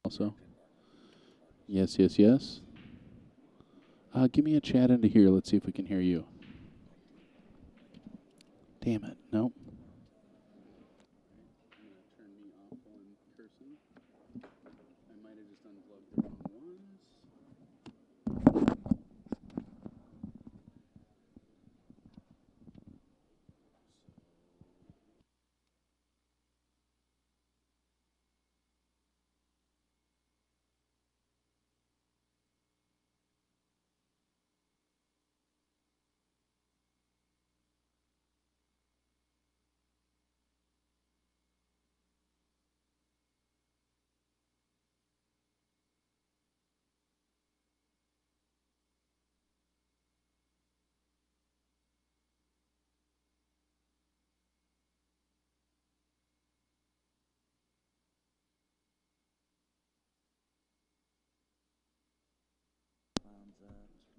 Also. Yes, yes, yes. Give me a chat into here. Let's see if we can hear you. Damn it. Nope.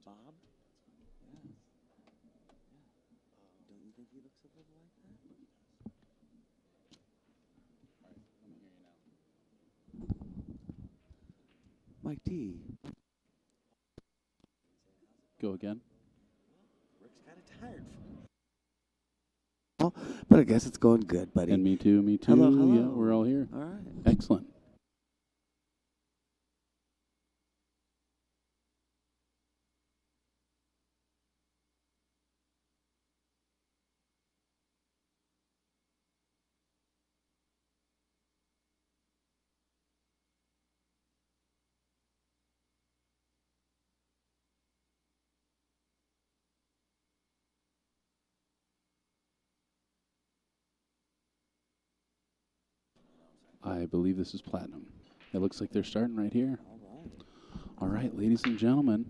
Bob? Yeah. Don't you think he looks a little like that? Mike D. Go again. Rick's kind of tired. But I guess it's going good, buddy. And me too, me too. Hello, hello. Yeah, we're all here. All right. Excellent. I believe this is platinum. It looks like they're starting right here. All right, ladies and gentlemen,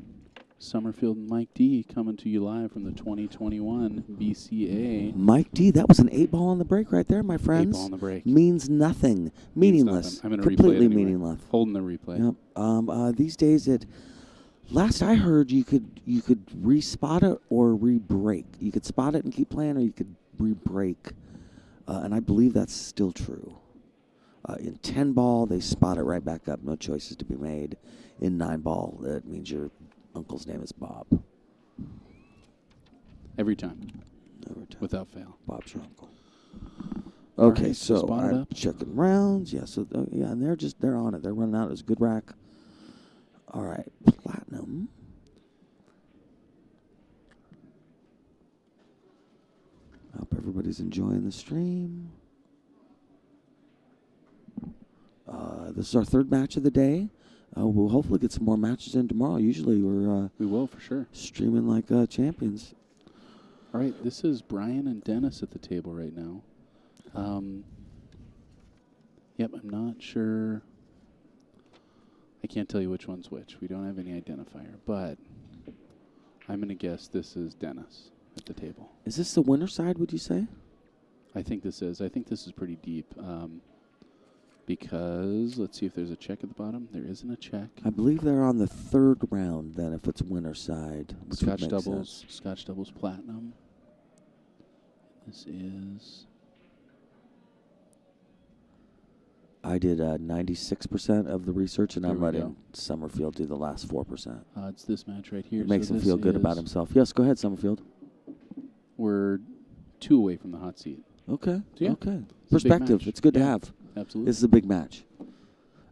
Summerfield and Mike D coming to you live from the 2021 BCA. Mike D, that was an 8-ball on the break right there, my friends. 8-ball on the break. Means nothing. Meaningless. I'm going to replay it Completely anyway. meaningless. Holding the replay. Yep. These days, last I heard, you could re-spot it or re-break. You could spot it and keep playing, or you could re-break. And I believe that's still true. In 10-ball, they spot it right back up. No choices to be made. In 9-ball, that means your uncle's name is Bob. Every time. Every time. Without fail. Bob's your uncle. Okay, right, so spot it I'm up. checking rounds. Yeah, so yeah, and they're on it. They're running out. It's a good rack. All right, platinum. Hope everybody's enjoying the stream. This is our third match of the day. We'll hopefully get some more matches in tomorrow. Usually we will for sure. Streaming like champions. All right, this is Brian and Dennis at the table right now. Yep, I'm not sure. I can't tell you which one's which. We don't have any identifier, but I'm going to guess this is Dennis at the table. Is this the winner side, would you say? I think this is. I think this is pretty deep. Because, let's see if there's a check at the bottom. There isn't a check. I believe they're on the third round then if it's winner side. Scotch doubles. Scotch doubles platinum. This is... I did 96% of the research, and There I'm we letting go. Summerfield do the last 4%. It's this match right here. It makes so him feel good about himself. Yes, go ahead, Summerfield. We're 2 away from the hot seat. Okay, So, yeah, okay. it's a big Perspective, match. it's good to Yeah, have. Absolutely. This is a big match.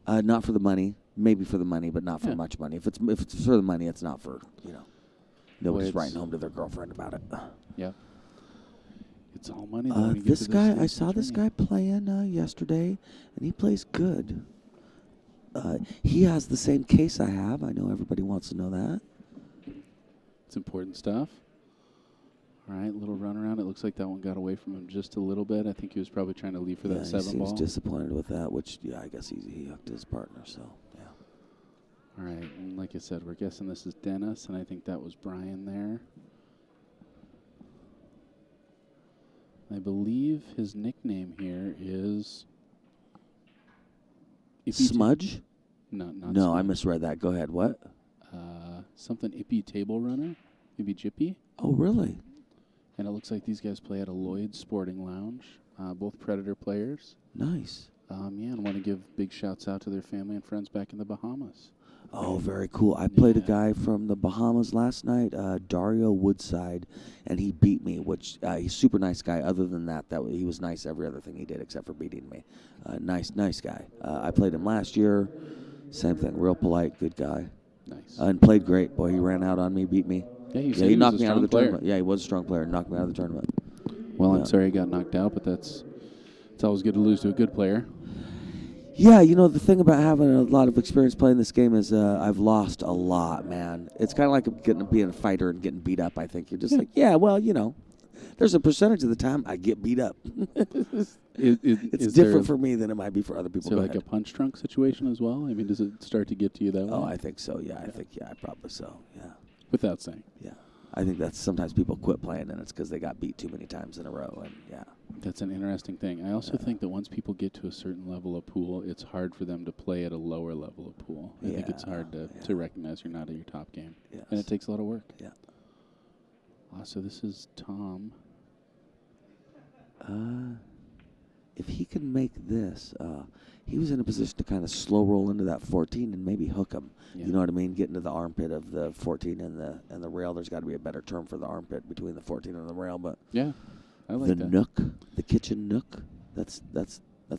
Not for the money, maybe for the money, but not for Yeah. much money. If it's for the money, it's not for, nobody's it's- writing home to their girlfriend about it. Yeah. It's all money. Though, when you get This to guy, I next saw this tourney. guy playing yesterday, and he plays good. He has the same case I have. I know everybody wants to know that. It's important stuff. All right, little run around. It looks like that one got away from him just a little bit. I think he was probably trying to leave for that he 7 seems ball. disappointed with that, which, I guess he hooked his partner, so, yeah. All right, and like I said, we're guessing this is Dennis, and I think that was Brian there. I believe his nickname here is... Smudge? Not No, I Smudge. misread that. Go ahead. What? Something Ippy Table Runner, maybe Jippy. Oh, really? And it looks like these guys play at a Lloyd's Sporting Lounge, both Predator players. Nice. Yeah, and want to give big shouts out to their family and friends back in the Bahamas. Oh, very cool. I played a Yeah. guy from the Bahamas last night, Dario Woodside, and he beat me, which he's a super nice guy. Other than that, he was nice every other thing he did except for beating me. Nice guy. I played him last year. Same thing, real polite, good guy. Nice. And played great. Boy, he ran out on me, beat me. Yeah, you said he he knocked was a me out of the strong player. tournament. Yeah, he was a strong player. Knocked me out of the tournament. Well, Yeah. I'm sorry he got knocked out, but it's always good to lose to a good player. Yeah, the thing about having a lot of experience playing this game is I've lost a lot, man. It's kind of like being a fighter and getting beat up, I think. You're just like, yeah, well, there's a percentage of the time I get beat up. It's different for me than it might be for other people. Is there like a punch drunk situation as well? I mean, does it start to get to you that way? Oh, I think so, yeah. I probably so, yeah. Without saying. Yeah. I think that's sometimes people quit playing, and it's because they got beat too many times in a row, and yeah. That's an interesting thing. I also think that once people get to a certain level of pool, it's hard for them to play at a lower level of pool. I think it's hard to recognize you're not at your top game. Yes. And it takes a lot of work. Yeah. So this is Tom. If he can make this, he was in a position to kind of slow roll into that 14 and maybe hook him. Yeah. You know what I mean? Get into the armpit of the 14 and the rail. There's got to be a better term for the armpit between the 14 and the rail, but Yeah, I like the that. nook, the kitchen nook. That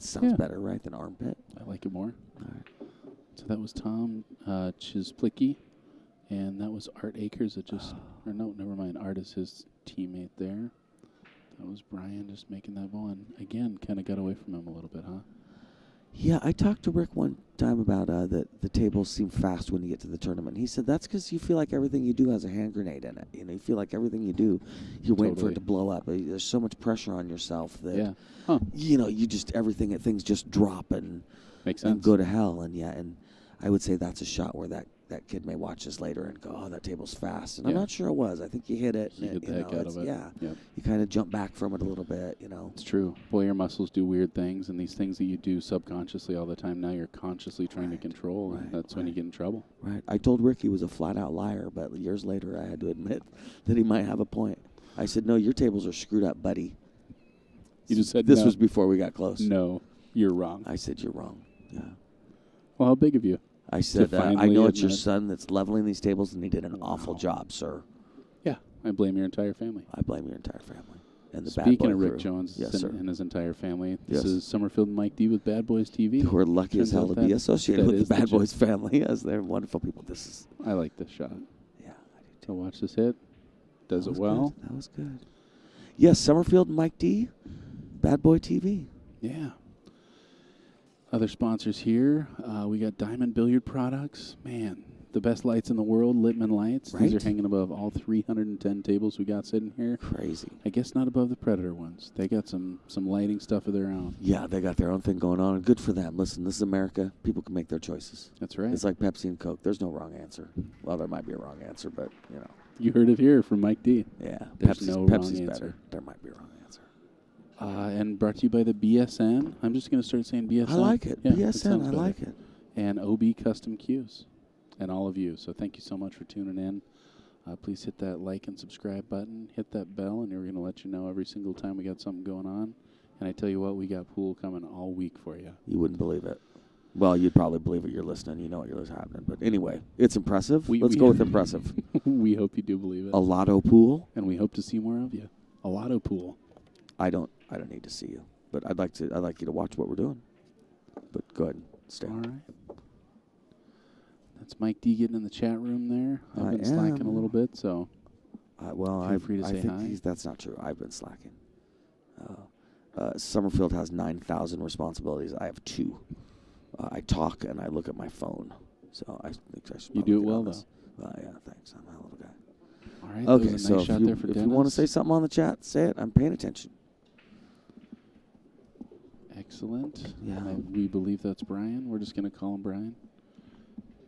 sounds better, right, than armpit. I like it more. All right. So that was Tom Czaplicki, and that was Art Akers that just, or no, never mind. Art is his teammate there. That was Brian just making that ball, and again, kind of got away from him a little bit, huh? Yeah, I talked to Rick one time about that the tables seem fast when you get to the tournament. He said that's because you feel like everything you do has a hand grenade in it. You feel like everything you do, you're waiting for it to blow up. There's so much pressure on yourself that, you just things just drop and Makes sense. and go to hell. And I would say that's a shot where that kid may watch this later and go, oh, that table's fast. And I'm not sure it was. I think you hit it. You hit the heck out of it. Yeah. Yep. You kind of jump back from it a little bit, It's true. Boy, your muscles do weird things, and these things that you do subconsciously all the time, now you're consciously trying to control, and that's when you get in trouble. Right. I told Rick he was a flat-out liar, but years later I had to admit that he might have a point. I said, no, your tables are screwed up, buddy. You just said this no. was before we got close. No, you're wrong. I said, you're wrong. Yeah. Well, how big of you? I said, I finally know it's your admit. son that's leveling these tables, and he did an awful job, sir. Yeah, I blame your entire family. I blame your entire family. And the Speaking Bad Boy of Rick crew. Jones Yes, sir. and his entire family, Yes. this is Summerfield and Mike D with Bad Boys TV. We're lucky as Turns hell out to be that- associated that with is the Bad legit. Boys family, as they're wonderful people. This is, I like this shot. yeah, I do too. So watch this hit. Does That it was well. good. That was good. Yes, Summerfield and Mike D, Bad Boy TV. Yeah. Other sponsors here. We got Diamond Billiard Products. Man, the best lights in the world, Littman lights. Right. These are hanging above all 310 tables we got sitting here. Crazy. I guess not above the Predator ones. They got some lighting stuff of their own. Yeah, they got their own thing going on, and good for them. Listen, this is America. People can make their choices. That's right. It's like Pepsi and Coke. There's no wrong answer. Well, there might be a wrong answer, but, You heard it here from Mike D. Yeah, There's Pepsi's, no wrong Pepsi's answer. better. There might be a wrong answer. And brought to you by the BSN. I'm just going to start saying BSN. I like it. Yeah, BSN, sounds I better. like it. And OB Custom Cues. And all of you. So thank you so much for tuning in. Please hit that like and subscribe button. Hit that bell, and we're going to let you know every single time we got something going on. And I tell you what, we got pool coming all week for you. You wouldn't believe it. Well, you'd probably believe it. You're listening. You know what you're happening. But anyway, it's impressive. Let's go with impressive. We hope you do believe it. A lotto pool. And we hope to see more of you. A lotto pool. I don't need to see you, but I'd like you to watch what we're doing. But go ahead and stay. All right. That's Mike D getting in the chat room there. I've been slacking a little bit, so feel free to say think hi. that's not true. I've been slacking. Summerfield has 9,000 responsibilities. I have 2. I talk and I look at my phone. So I think I should. You probably do it get well, on though. this. Yeah, thanks. I'm a little guy. All right. Okay, that was a so nice shot there for if Dennis. you want to say something on the chat, say it. I'm paying attention. Excellent. Yeah. We believe that's Brian. We're just going to call him Brian.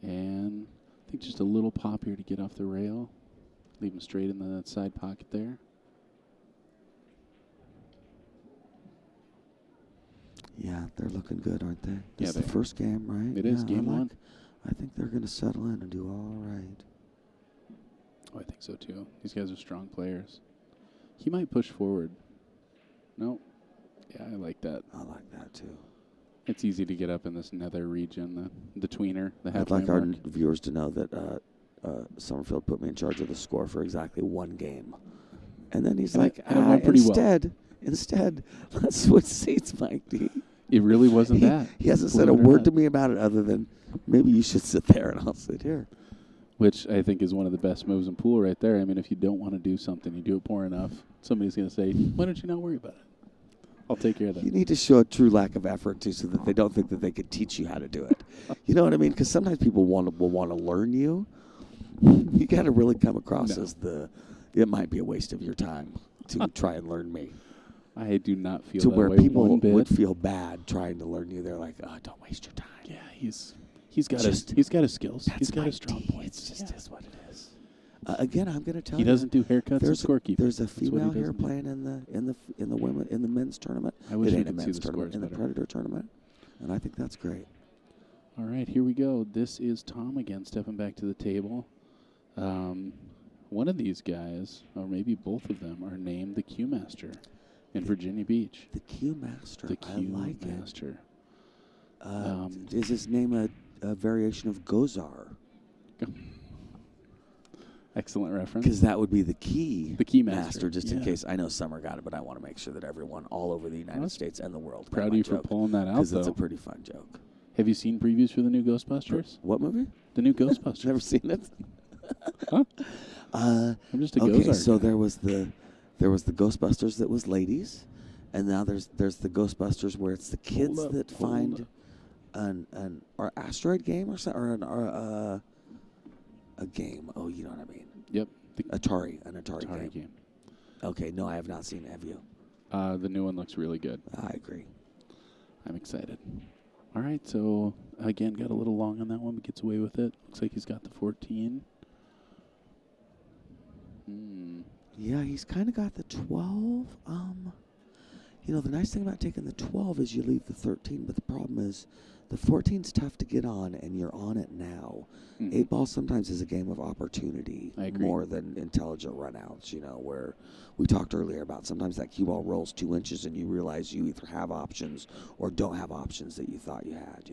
And I think just a little pop here to get off the rail. Leave him straight in the side pocket there. Yeah, they're looking good, aren't they? This is they the first game, right? It is game one. I think they're going to settle in and do all right. Oh, I think so, too. These guys are strong players. He might push forward. No. Yeah, I like that. I like that, too. It's easy to get up in this nether region, the tweener, the I'd halfway like our mark. viewers to know that Summerfield put me in charge of the score for exactly one game. And then he's And like, it went pretty well. instead, let's switch seats, Mike D. It really wasn't that. He hasn't said a believe it or word not. to me about it other than maybe you should sit there and I'll sit here. Which I think is one of the best moves in pool right there. I mean, if you don't want to do something, you do it poor enough, somebody's going to say, why don't you not worry about it? I'll take care of that. You need to show a true lack of effort, too, so that they don't think that they could teach you how to do it. You know what I mean? Because sometimes people will want to learn you. You got to really come across as it might be a waste of your time to try and learn me. I do not feel To that where way people one bit. would feel bad trying to learn you. They're like, oh, don't waste your time. Yeah, he's got his skills. He's got his strong points. It's just is what it is. Again, I'm going to tell He you. doesn't do haircuts and scorekeeping. There's a That's what he female here doesn't do. playing in the men's tournament. I wish it we ain't a could see men's the tournament, scores in the better. Predator tournament, and I think that's great. All right, here we go. This is Tom again, stepping back to the table. One of these guys, or maybe both of them, are named the Q Master in Virginia Beach. The Q Master. The Q I like Master. it. Is his name a variation of Gozar? Excellent reference. Because that would be the key. The Key Master, just in yeah. case. I know Summer got it, but I want to make sure that everyone all over the United States and the world Proud of you for pulling that out, because it's though. a pretty fun joke. Have you seen previews for the new Ghostbusters? What movie? The new Ghostbusters. Never seen it. Huh? I'm just a Okay, Gozar so guy. there was the Ghostbusters that was ladies, and now there's the Ghostbusters where it's the kids up, that hold find an asteroid game or a game. Oh, you know what I mean. Yep. The An Atari Atari game. game. Okay, no, I have not seen it. Have you? The new one looks really good. I agree. I'm excited. All right, so again, got a little long on that one, but gets away with it. Looks like he's got the 14. Yeah, he's kind of got the 12. The nice thing about taking the 12 is you leave the 13, but the problem is the 14's tough to get on, and you're on it now. 8 ball sometimes is a game of opportunity I agree. more than intelligent runouts, where we talked earlier about sometimes that cue ball rolls 2 inches and you realize you either have options or don't have options that you thought you had,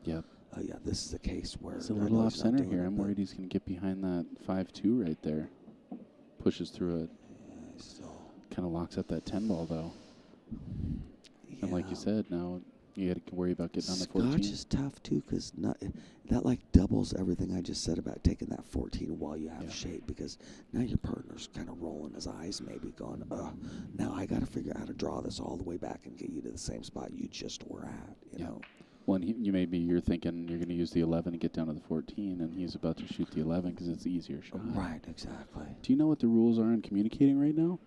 Yep. Yeah, this is a case where He's a I little know off he's not center doing here. it, I'm but worried he's going to get behind that 5-2 right there. Pushes through it. he's still, Kind of locks up that 10 ball, though. And like you said, now you got to worry about getting on the 14. Scotch is tough too because that like doubles everything I just said about taking that 14 while you have shape, because now your partner's kind of rolling his eyes, maybe going, now I got to figure out how to draw this all the way back and get you to the same spot you just were at, you know. Well, you're thinking you're going to use the 11 and get down to the 14, and he's about to shoot the 11 because it's the easier shot. Right, exactly. Do you know what the rules are in communicating right now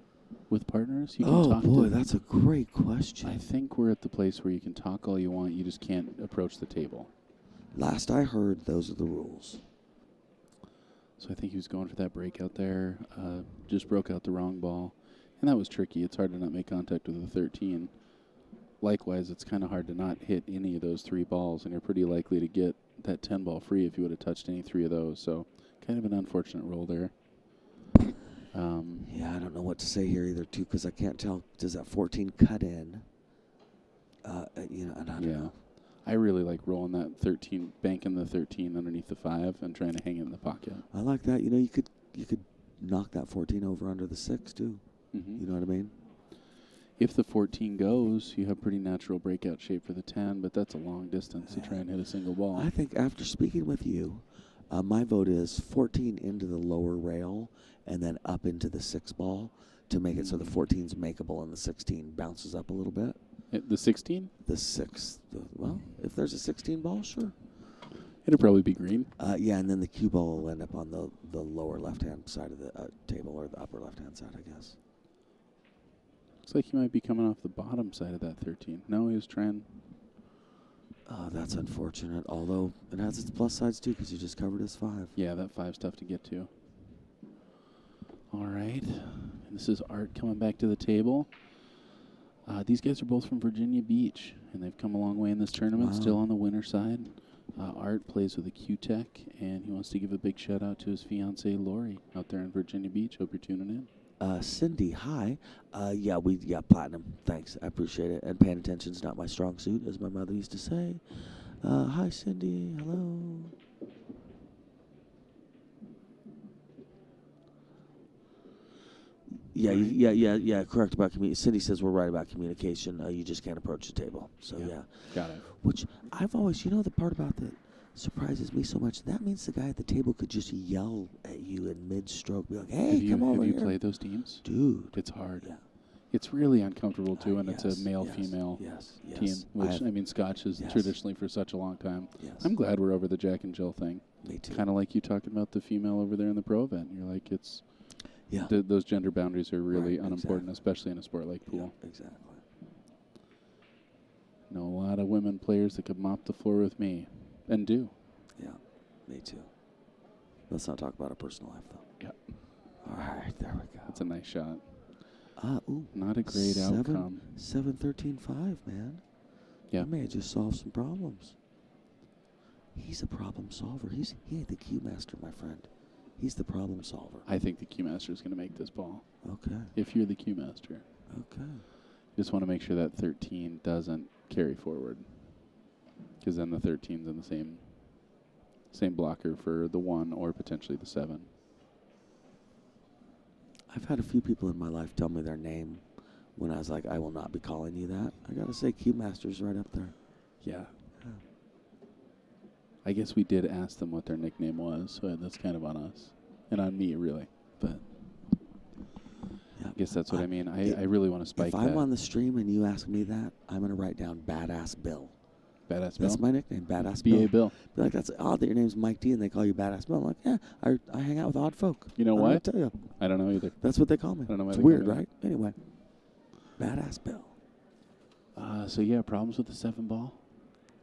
with partners? You can talk boy, to that's a great question. I think we're at the place where you can talk all you want. You just can't approach the table. Last I heard, those are the rules. So I think he was going for that breakout there. Just broke out the wrong ball. And that was tricky. It's hard to not make contact with the 13. Likewise, it's kind of hard to not hit any of those 3 balls, and you're pretty likely to get that 10 ball free if you would have touched any 3 of those. So kind of an unfortunate roll there. Yeah, I don't know what to say here either, too, because I can't tell. Does that 14 cut in? And I don't know. I really like rolling that 13, banking the 13 underneath the 5 and trying to hang it in the pocket. I like that. You could knock that 14 over under the 6 too. Mm-hmm. You know what I mean? If the 14 goes, you have pretty natural breakout shape for the 10, but that's a long distance to try and hit a single ball. I think after speaking with you, my vote is 14 into the lower rail and then up into the 6 ball to make it so the 14's makeable and the 16 bounces up a little bit. The 16? The 6. Well, if there's a 16 ball, sure. It'll probably be green. Yeah, and then the cue ball will end up on the lower left-hand side of the table, or the upper left-hand side, I guess. Looks like he might be coming off the bottom side of that 13. No, he was trying. Oh, that's unfortunate, although it has its plus sides, too, because you just covered his 5. Yeah, that 5's tough to get to. All right. And this is Art coming back to the table. These guys are both from Virginia Beach, and they've come a long way in this tournament, Wow. still on the winner side. Art plays with a Q-Tech, and he wants to give a big shout-out to his fiancée, Lori, out there in Virginia Beach. Hope you're tuning in. Cindy, hi. Yeah, we got platinum. Thanks, I appreciate it. And paying attention's not my strong suit, as my mother used to say. Hi, Cindy. Hello. Yeah. Correct about communication. Cindy says we're right about communication. You just can't approach the table. So yeah. Got it. Which I've always, the part about that surprises me so much. That means the guy at the table could just yell at you in mid-stroke, be like, "Hey, come over here." Have you played those teams? Dude, it's hard. Yeah. It's really uncomfortable too, and yes, it's a male-female yes, team, which Scotch is traditionally for such a long time. Yes. I'm glad we're over the Jack and Jill thing. Me too. Kind of like you talking about the female over there in the pro event. You're like, it's those gender boundaries are really unimportant, especially in a sport like pool. Yeah, exactly. Know a lot of women players that could mop the floor with me, and do. Yeah, me too. Let's not talk about our personal life, though. Yeah. All right, there we go. That's a nice shot. Ooh. Not a great outcome. 7-13-5, man. Yeah. I may have just solved some problems. He's a problem solver. He ain't the cue master, my friend. He's the problem solver. I think the cue master is going to make this ball. Okay. If you're the cue master. Okay. Just want to make sure that 13 doesn't carry forward, because then the 13's in the same blocker for the 1 or potentially the 7. I've had a few people in my life tell me their name when I was like, I will not be calling you that. I got to say, Cue Master's right up there. Yeah. I guess we did ask them what their nickname was, so that's kind of on us. And on me, really. But I guess that's what I mean. I really want to spike that. If I'm on the stream and you ask me that, I'm going to write down Badass Bill. Badass Bill? That's my nickname, Badass B.A. Bill. Bill. Be like, that's odd that your name's Mike D and they call you Badass Bill. I'm like, yeah, I hang out with odd folk. You know I what? Tell you. I don't know either. That's what they call me. I don't know why it's they weird, call me right? Anyway, Badass Bill. So, yeah, problems with the 7 ball?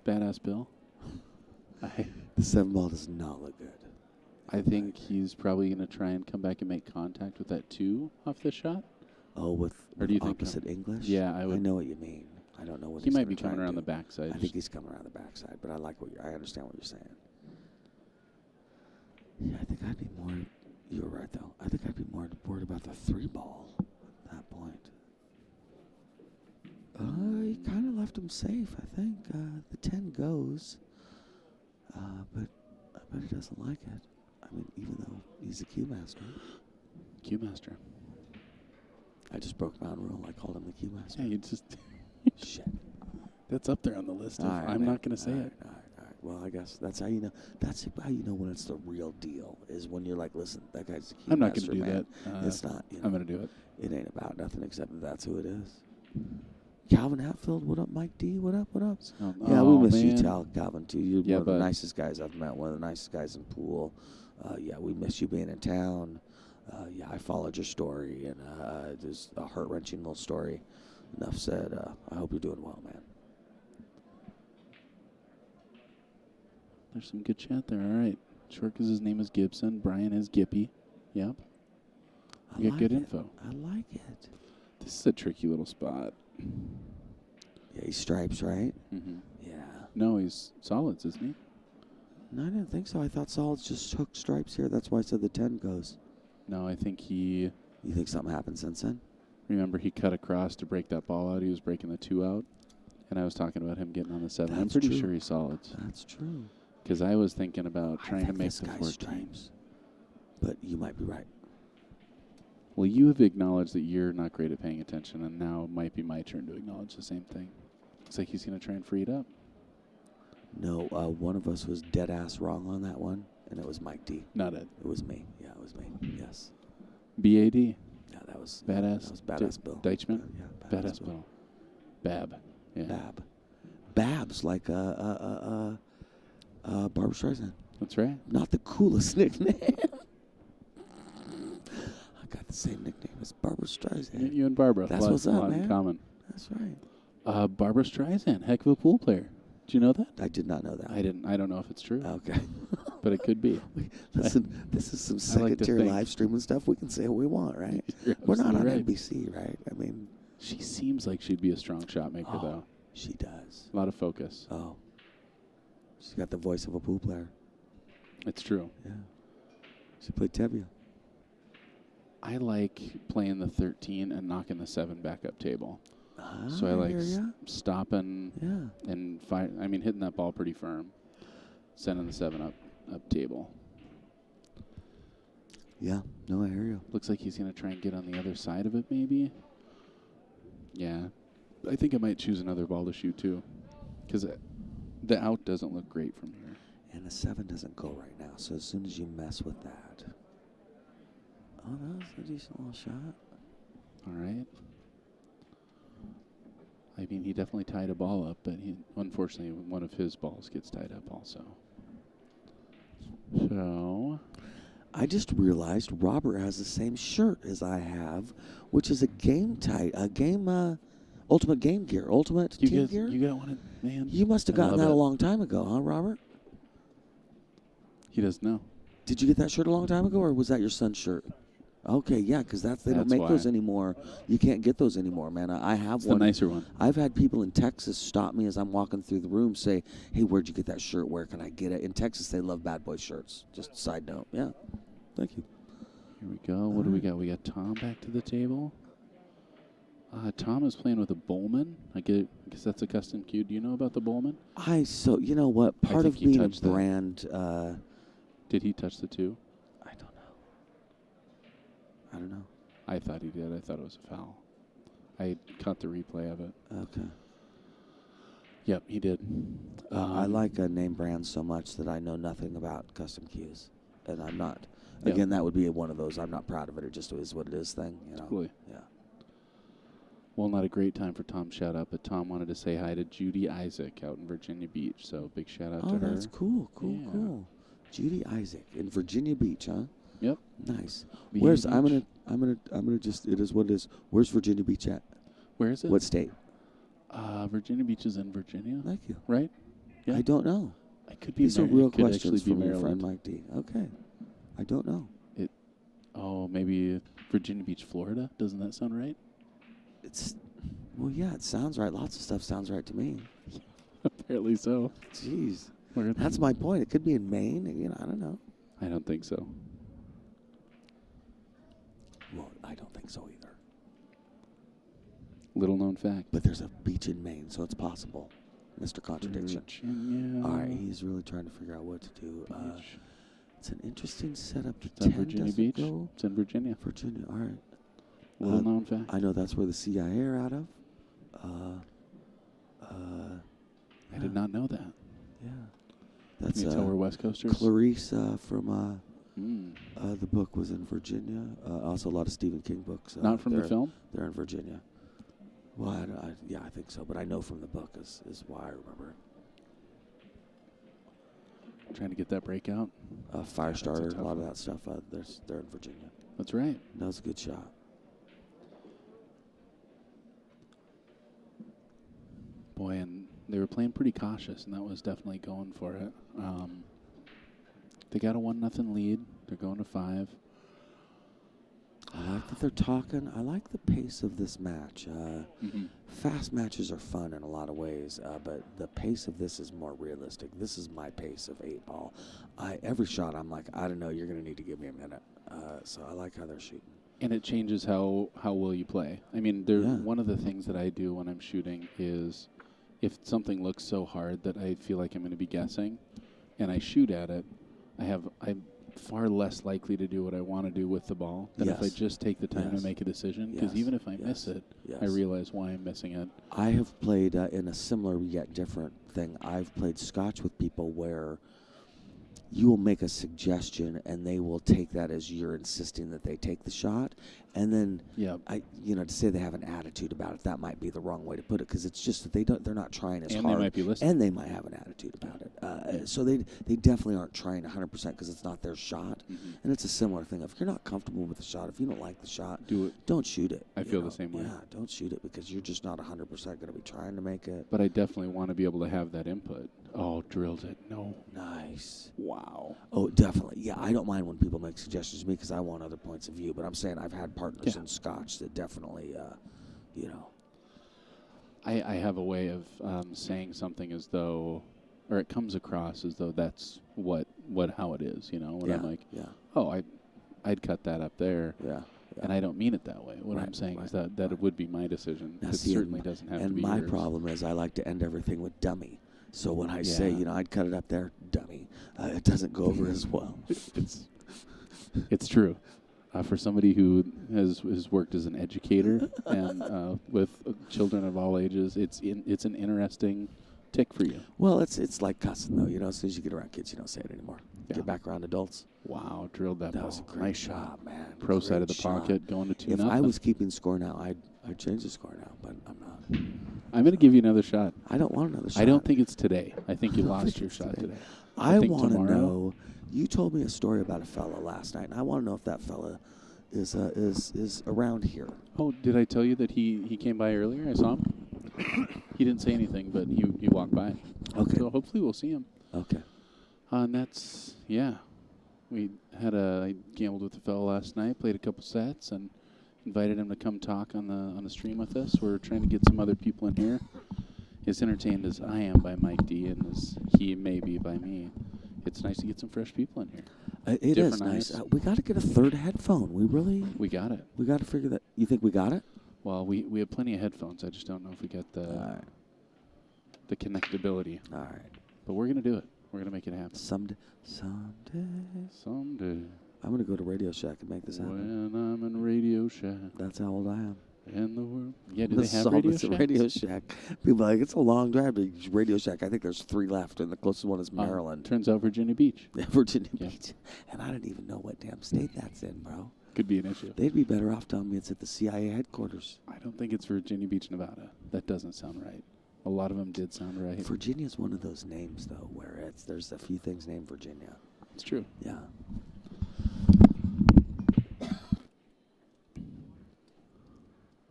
Badass Bill? The 7 ball does not look good. I think he's probably going to try and come back and make contact with that 2 off the shot. Oh, with do you think opposite English? Yeah, I would. I know what you mean. I don't know what he he's might be gonna try coming and around do. the backside. I think he's coming around the backside, but I like I understand what you're saying. Yeah, I think I'd be more. You're right, though. I think I'd be more worried about the 3 ball at that point. He kind of left him safe, I think. The 10 goes, but I bet he doesn't like it. I mean, even though he's a cue master. Cue master. I just broke my own rule. I called him the cue master. Yeah, you just. Shit. That's up there on the list. Right, I'm not going to say it. All right. Well, I guess that's how you know. That's how you know when it's the real deal. Is when you're like, listen, that guy's the cue I'm not master, going to do man. that. It's not. I'm going to do it. It ain't about nothing except that that's who it is. Calvin Hatfield, what up, Mike D? What up? Yeah, we miss you, Calvin, too. You're one of the nicest guys I've met, one of the nicest guys in pool. Yeah, we miss you being in town. Yeah, I followed your story, and there's a heart-wrenching little story. Enough said. I hope you're doing well, man. There's some good chat there. All right. Short because his name is Gibson. Brian is Gippy. Yep. You got good info. I like it. This is a tricky little spot. Yeah, he's stripes, right? Mm-hmm. Yeah. No, he's solids, isn't he? No, I didn't think so. I thought solids just hooked stripes here. That's why I said the 10 goes. No, I think he... You think something happened since then? Remember, he cut across to break that ball out. He was breaking the 2 out. And I was talking about him getting on the 7. I'm pretty sure he's solids. That's true. Because I was thinking about trying to make the 14. Stripes. But you might be right. Well, you have acknowledged that you're not great at paying attention, and now it might be my turn to acknowledge the same thing. Looks like he's going to try and free it up. No, one of us was dead ass wrong on that one, and it was Mike D. Not it. It was me. Yeah, it was me. Yes. B.A.D. Yeah, that was Badass. That was Badass Bill. Deichmann? Yeah, Badass Bill. Bab. Yeah. Bab. Bab's like Barbara Streisand. That's right. Not the coolest nickname. I got the same nickname as Barbara Streisand. You and Barbara. That's what's up, man. In common. That's right. Barbara Streisand, heck of a pool player. Do you know that? I did not know that. I didn't. I don't know if it's true. Okay. But it could be. Listen, this is some second-tier live streaming stuff. We can say what we want, right? We're not on NBC, right? I mean, she seems like she'd be a strong shot maker, though. She does. A lot of focus. Oh. She's got the voice of a pool player. It's true. Yeah. She played Tevye. I like playing the 13 and knocking the 7 back up table. So I like stopping and hitting that ball pretty firm, sending the 7 up table. Yeah, no, I hear you. Looks like he's going to try and get on the other side of it, maybe. Yeah. I think I might choose another ball to shoot, too, because the out doesn't look great from here. And the 7 doesn't go right now, so as soon as you mess with that. Oh, that was a decent little shot. All right. I mean, he definitely tied a ball up, but unfortunately, one of his balls gets tied up also. So I just realized Robert has the same shirt as I have, which is a Ultimate Game Gear, Ultimate Team Gear. You got one, man. You must have gotten that a long time ago, huh, Robert? He doesn't know. Did you get that shirt a long time ago, or was that your son's shirt? Okay, yeah, because they don't make those anymore. You can't get those anymore, man. I have one. The nicer one. I've had people in Texas stop me as I'm walking through the room, say, "Hey, where'd you get that shirt? Where can I get it?" In Texas, they love Bad Boy shirts. Just a side note. Yeah. Thank you. Here we go. What do we got? We got Tom back to the table. Tom is playing with a Bowman. I guess that's a custom cue. Do you know about the Bowman? So you know what? Part of being a brand. Did he touch the 2? I don't know. I thought he did. I thought it was a foul. I caught the replay of it. Okay. Yep, he did. I like name brands so much that I know nothing about custom cues, and I'm not. Again, that would be one of those I'm not proud of it. It just is what it is thing. You know. Totally. Yeah. Well, not a great time for Tom shout out, but Tom wanted to say hi to Judy Isaac out in Virginia Beach. So big shout out to her. Oh, that's cool. Cool. Judy Isaac in Virginia Beach, huh? Yep. Nice. Where's I'm gonna just it is what it is. Where's Virginia Beach at? Where is it? What state? Virginia Beach is in Virginia. Thank you. Right? Yeah. I don't know. It could be. These are real could questions actually from be your friend Maryland. Mike D. Okay. I don't know. Maybe Virginia Beach, Florida. Doesn't that sound right? Yeah, it sounds right. Lots of stuff sounds right to me. Apparently so. Jeez. That's my point. It could be in Maine. I don't know. I don't think so. Well, I don't think so either. Little known fact. But there's a beach in Maine, so it's possible. Mr. Contradiction. Virginia. All right, he's really trying to figure out what to do. It's an interesting setup. It's in Virginia Beach. It's in Virginia. Virginia, all right. Little known fact. I know that's where the CIA are out of. I did not know that. Yeah. That's Can you tell we're West Coasters? Clarice from the book was in Virginia. Also, a lot of Stephen King books. Not from the film? They're in Virginia. Well, I think so, but I know from the book is why I remember it. Trying to get that breakout. Firestarter, a lot of that stuff. They're in Virginia. That's right. That was a good shot. Boy, and they were playing pretty cautious, and that was definitely going for it. They got a 1-0 lead. They're going to 5. I like that they're talking. I like the pace of this match. Fast matches are fun in a lot of ways, but the pace of this is more realistic. This is my pace of 8-ball. Every shot, I'm like, I don't know, you're going to need to give me a minute. So I like how they're shooting. And it changes how well you play. I mean, one of the things that I do when I'm shooting is if something looks so hard that I feel like I'm going to be guessing, and I shoot at it, I'm far less likely to do what I want to do with the ball than if I just take the time to make a decision. Because even if I miss it, I realize why I'm missing it. I have played in a similar yet different thing. I've played Scotch with people where you will make a suggestion and they will take that as you're insisting that they take the shot. And then, to say they have an attitude about it, that might be the wrong way to put it, because it's just that they're not trying as hard. And they might be listening. And they might have an attitude about it. So they definitely aren't trying 100% because it's not their shot. And it's a similar thing. If you're not comfortable with the shot, if you don't like the shot, don't shoot it. I feel the same way. Yeah, don't shoot it because you're just not 100% going to be trying to make it. But I definitely want to be able to have that input. Oh, drilled it. No. Nice. Wow. Oh, definitely. Yeah, I don't mind when people make suggestions to me because I want other points of view. But I'm saying I've had partners in Scotch that definitely, I have a way of saying something as though, or it comes across as though that's how it is, when I'm like, oh, I'd cut that up there. Yeah. And I don't mean it that way. What Right, I'm saying is right, that right. it would be my decision. Now, It see, certainly doesn't have to and be my yours. problem is I like to end everything with dummy. So when I say, Yeah. I'd cut it up there, dummy, it doesn't go over as well. It's true. For somebody who has worked as an educator and with children of all ages, it's an interesting tick for you. Well, it's like cussing, though. As soon as you get around kids, you don't say it anymore. Yeah. Get back around adults. Wow, drilled that ball. was a great Nice shot, man. Pro Great side of the shot. pocket, going to 2-0. If I was keeping score now, I'd change the score now, but I'm not. I'm going to give you another shot. I don't want another shot. I don't think it's today. I think you I don't lost think your it's shot today. today. I think want to tomorrow- know. You told me a story about a fella last night, and I want to know if that fella is around here. Oh, did I tell you that he came by earlier? I saw him. He didn't say anything, but he walked by. Okay. So hopefully we'll see him. Okay. And that's, yeah. I gambled with the fellow last night, played a couple sets, and invited him to come talk on the stream with us. We're trying to get some other people in here. As entertained as I am by Mike D and as he may be by me, it's nice to get some fresh people in here. It is Different nice. eyes. We got to get a third headphone. We got it. We got to figure that. You think we got it? Well, we have plenty of headphones. I just don't know if we got the connectability. All right. But we're going to do it. We're going to make it happen. Someday. Someday. I'm going to go to Radio Shack and make this happen. When I'm in Radio Shack That's how old I am. in the world. Yeah, do This they is have all Radio that's at Shacks? Radio Shack. People are like, it's a long drive to Radio Shack. I think there's 3 left, and the closest one is Maryland. Turns out Virginia Beach. Virginia Yeah. Beach. And I didn't even know what damn state that's in, bro. Could be an issue. They'd be better off telling me it's at the CIA headquarters. I don't think it's Virginia Beach, Nevada. That doesn't sound right. A lot of them did sound right. Virginia's one of those names, though, where there's a few things named Virginia. It's true. Yeah.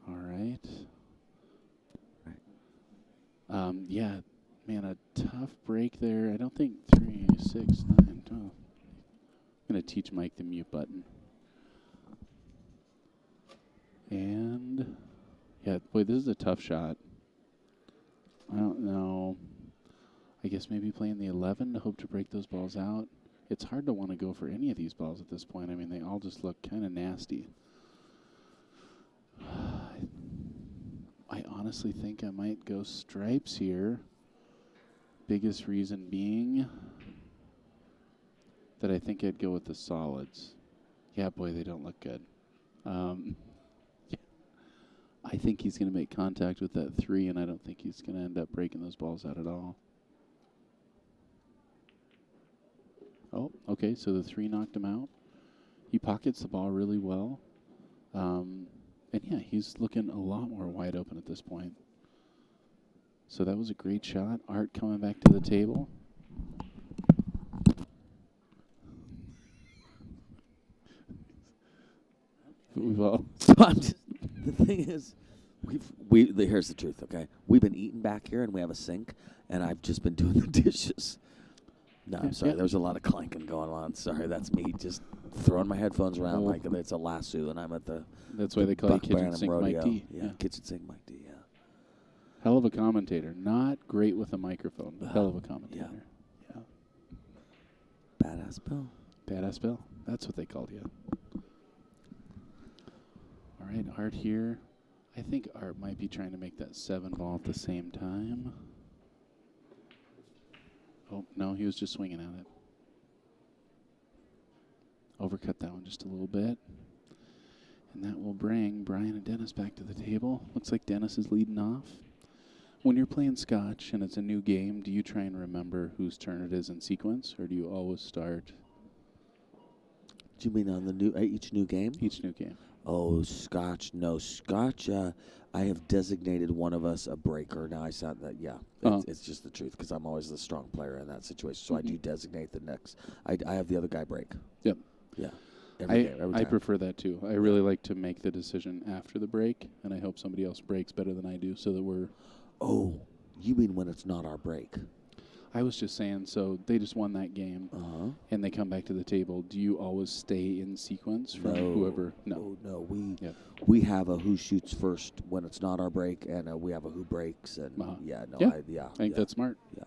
All right. Right. Yeah, man, a tough break there. I don't think 3, 6, 9, 12. I'm going to teach Mike the mute button. And, yeah, boy, this is a tough shot. I don't know. I guess maybe playing the 11 to hope to break those balls out. It's hard to want to go for any of these balls at this point. I mean, they all just look kind of nasty. I honestly think I might go stripes here. Biggest reason being that I think I'd go with the solids. Yeah, boy, they don't look good. Yeah. I think he's going to make contact with that 3, and I don't think he's going to end up breaking those balls out at all. Oh, okay, so the 3 knocked him out. He pockets the ball really well. And, yeah, he's looking a lot more wide open at this point. So that was a great shot. Art coming back to the table. Well, So the thing is, here's the truth, okay? We've been eating back here, and we have a sink, and I've just been doing the dishes. No, I'm sorry. Yeah. There's a lot of clanking going on. Sorry, that's me just throwing my headphones around like it's a lasso, and I'm at the that's why they call you Buck Kitchen Barnum Sink Mike Rodeo. D. Yeah, Kitchen Sink Mike D, yeah. Hell of a commentator. Not great with a microphone, but hell of a commentator. Yeah. Badass Bill. Badass Bill. That's what they called you. All right, Art here. I think Art might be trying to make that 7 ball at the same time. Oh, no, he was just swinging at it. Overcut that one just a little bit. And that will bring Brian and Dennis back to the table. Looks like Dennis is leading off. When you're playing Scotch and it's a new game, do you try and remember whose turn it is in sequence, or do you always start Do you mean on the each new game? each new game? Oh, Scotch. No, Scotch. I have designated one of us a breaker. Now I sound that, yeah. It's just the truth because I'm always the strong player in that situation. So I do designate the next. I have the other guy break. Yep. Yeah. Every I time. prefer that too. I really like to make the decision after the break, and I hope somebody else breaks better than I do so that we're... Oh, you mean when it's not our break? I was just saying, so they just won that game, and they come back to the table. Do you always stay in sequence from whoever? No. Oh, no. Yep. We have a who shoots first when it's not our break, and we have a who breaks. And Yeah. I I think that's smart. Yeah.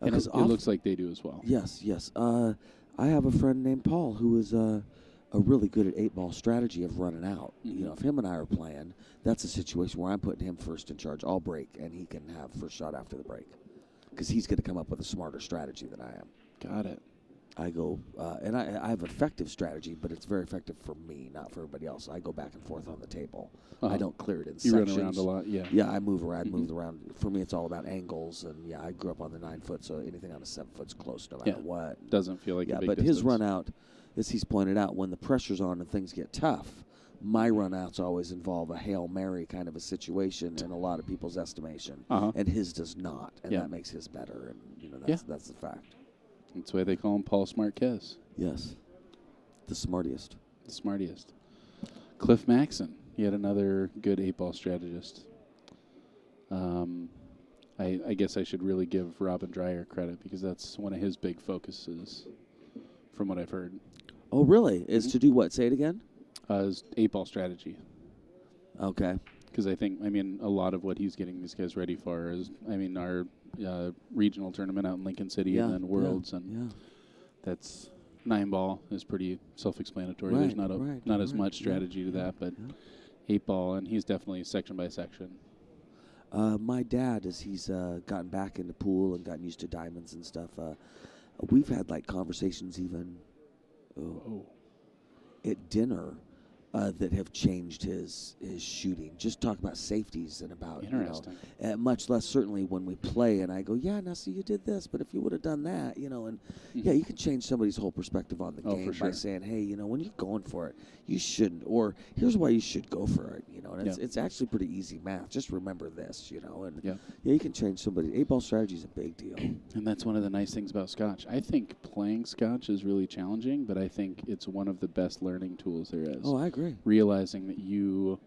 And it looks like they do as well. Yes. I have a friend named Paul who is really good at 8-ball strategy of running out. Mhm. You know, if him and I are playing, that's a situation where I'm putting him first in charge. I'll break, and he can have first shot after the break because he's going to come up with a smarter strategy than I am. Got it. I go, and I have effective strategy, but it's very effective for me, not for everybody else. I go back and forth on the table. I don't clear it in You sections. run around a lot, yeah. Yeah, I move around, move around. For me, it's all about angles, and yeah, I grew up on the 9 foot, so anything on a 7 foot's close no matter what. Doesn't feel like a big but distance. his run out, as he's pointed out, when the pressure's on and things get tough, my run outs always involve a Hail Mary kind of a situation in a lot of people's estimation, and his does not, and that makes his better, and you know that's the fact. That's why they call him Paul Smartquez. Yes, the smartest. The smartest. Cliff Maxon, yet another good 8-ball strategist. I guess I should really give Robin Dreyer credit because that's one of his big focuses, from what I've heard. Oh, really? Is to do what? Say it again? Is 8-ball strategy. Okay. Because I think, a lot of what he's getting these guys ready for is, our regional tournament out in Lincoln City and then Worlds. And that's 9-ball is pretty self-explanatory. There's not as much strategy to that, but 8-ball, and he's definitely section by section. My dad, as he's gotten back into pool and gotten used to diamonds and stuff, we've had like conversations even at dinner that have changed his shooting. Just talk about safeties and about, much less certainly when we play and I go, yeah, now see you did this, but if you would have done that, and you can change somebody's whole perspective on the game by saying, hey, when you're going for it, you shouldn't, or here's why you should go for it, and it's actually pretty easy math. Just remember this, and you can change somebody. 8-ball strategy is a big deal. And that's one of the nice things about Scotch. I think playing Scotch is really challenging, but I think it's one of the best learning tools there is. Oh, I agree. Realizing that you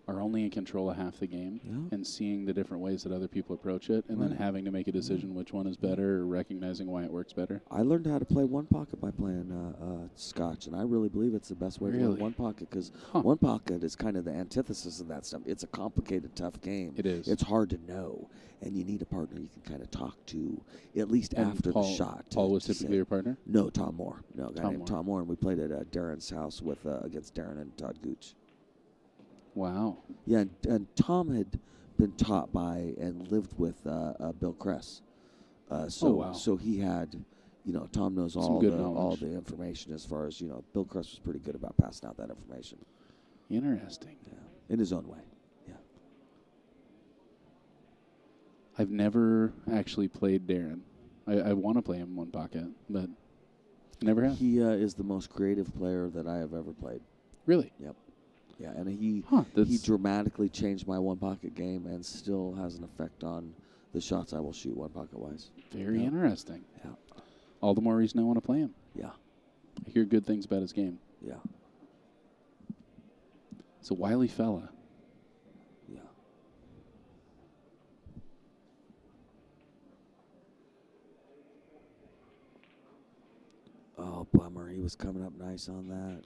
are only in control of half the game and seeing the different ways that other people approach it and then having to make a decision which one is better or recognizing why it works better. I learned how to play one pocket by playing Scotch, and I really believe it's the best way to play one pocket because one pocket is kind of the antithesis of that stuff. It's a complicated, tough game. It is. It's hard to know, and you need a partner you can kind of talk to at least after the shot. Paul was typically your partner? No, Tom Moore. No, a guy named Tom Moore, and we played at Darren's house with against Darren and Todd Gooch. Wow. Yeah, and Tom had been taught by and lived with Bill Kress. So he had, Tom knows all the information as far as, Bill Kress was pretty good about passing out that information. Interesting. Yeah, in his own way. Yeah. I've never actually played Darren. I want to play him one pocket, but never have. He is the most creative player that I have ever played. Really? Yep. Yeah, and he dramatically changed my one-pocket game and still has an effect on the shots I will shoot one-pocket-wise. Very interesting. Yeah. All the more reason I want to play him. Yeah. I hear good things about his game. Yeah. It's a wily fella. Yeah. Oh, bummer. He was coming up nice on that.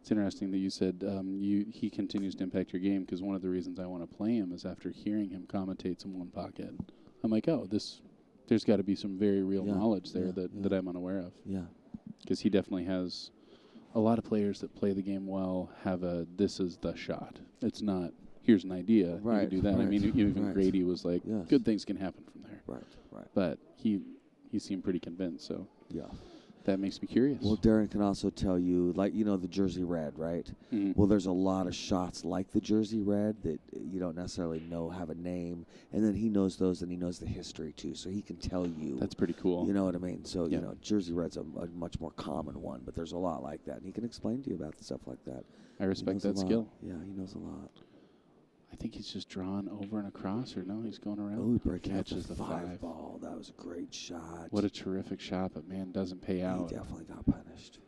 It's interesting that you said he continues to impact your game because one of the reasons I want to play him is after hearing him commentate some one pocket. I'm like, there's got to be some very real knowledge there that I'm unaware of. Yeah. Because he definitely has a lot of players that play the game well have this is the shot. It's not, here's an idea. Right. You can do that. Right, even Grady was like, good things can happen from there. Right. But he seemed pretty convinced, so. Yeah. That makes me curious. Well, Darren can also tell you, like, the Jersey Red, right? Mm-hmm. Well, there's a lot of shots like the Jersey Red that you don't necessarily know have a name. And then he knows those, and he knows the history, too. So he can tell you. That's pretty cool. You know what I mean? So, Jersey Red's a much more common one, but there's a lot like that. And he can explain to you about stuff like that. I respect that skill. Yeah, he knows a lot. I think he's just drawn over and across, or no, he's going around. Oh, he breaking catches the 5 ball. That was a great shot. What a terrific shot, but man, doesn't pay out. He definitely got punished.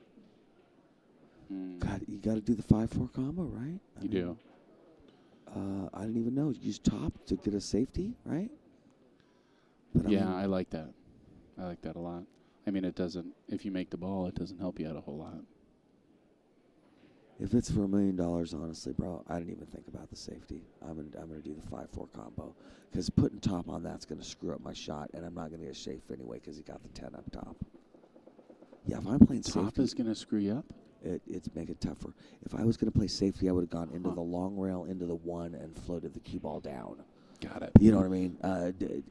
God, you got to do the 5-4 combo, right? You do. I didn't even know. You use top to get a safety, right? But I like that. I like that a lot. It doesn't. If you make the ball, it doesn't help you out a whole lot. If it's for $1 million, honestly, bro, I didn't even think about the safety. I'm gonna do the 5-4 combo because putting top on that's gonna screw up my shot, and I'm not gonna get a safe anyway because he got the 10 up top. Yeah, if I'm playing top safety, is gonna screw you up. it's make it tougher. If I was going to play safety, I would have gone into the long rail, into the one, and floated the cue ball down. Got it. You know what I mean?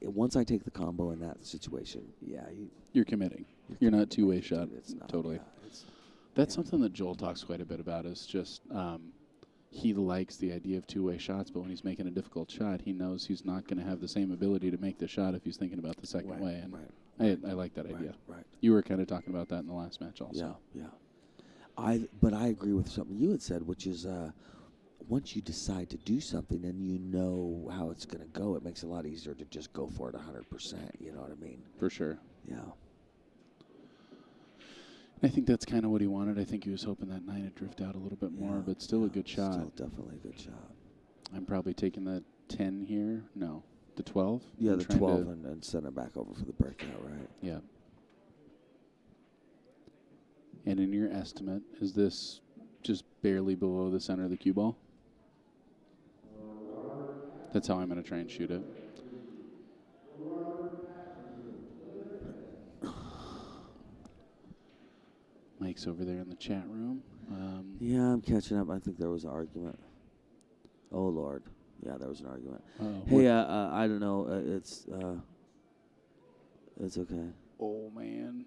Once I take the combo in that situation, yeah. You're committing. You're not two-way shot. It's not, Totally. Yeah, That's something that Joel talks quite a bit about is just he likes the idea of two-way shots, but when he's making a difficult shot, he knows he's not going to have the same ability to make the shot if he's thinking about the second way. And I like that idea. Right. You were kind of talking about that in the last match also. Yeah. But I agree with something you had said, which is once you decide to do something and you know how it's going to go, it makes it a lot easier to just go for it 100%. You know what I mean? For sure. Yeah. I think that's kind of what he wanted. I think he was hoping that 9 would drift out a little bit more, but still a good shot. Still definitely a good shot. I'm probably taking the 10 here. No, the 12? Yeah, the 12 and send it back over for the breakout, right? Yeah. And in your estimate, is this just barely below the center of the cue ball? That's how I'm going to try and shoot it. Mike's over there in the chat room. Yeah, I'm catching up. I think there was an argument. Oh, Lord. Yeah, there was an argument. Hey, I don't know. It's okay. Oh, man.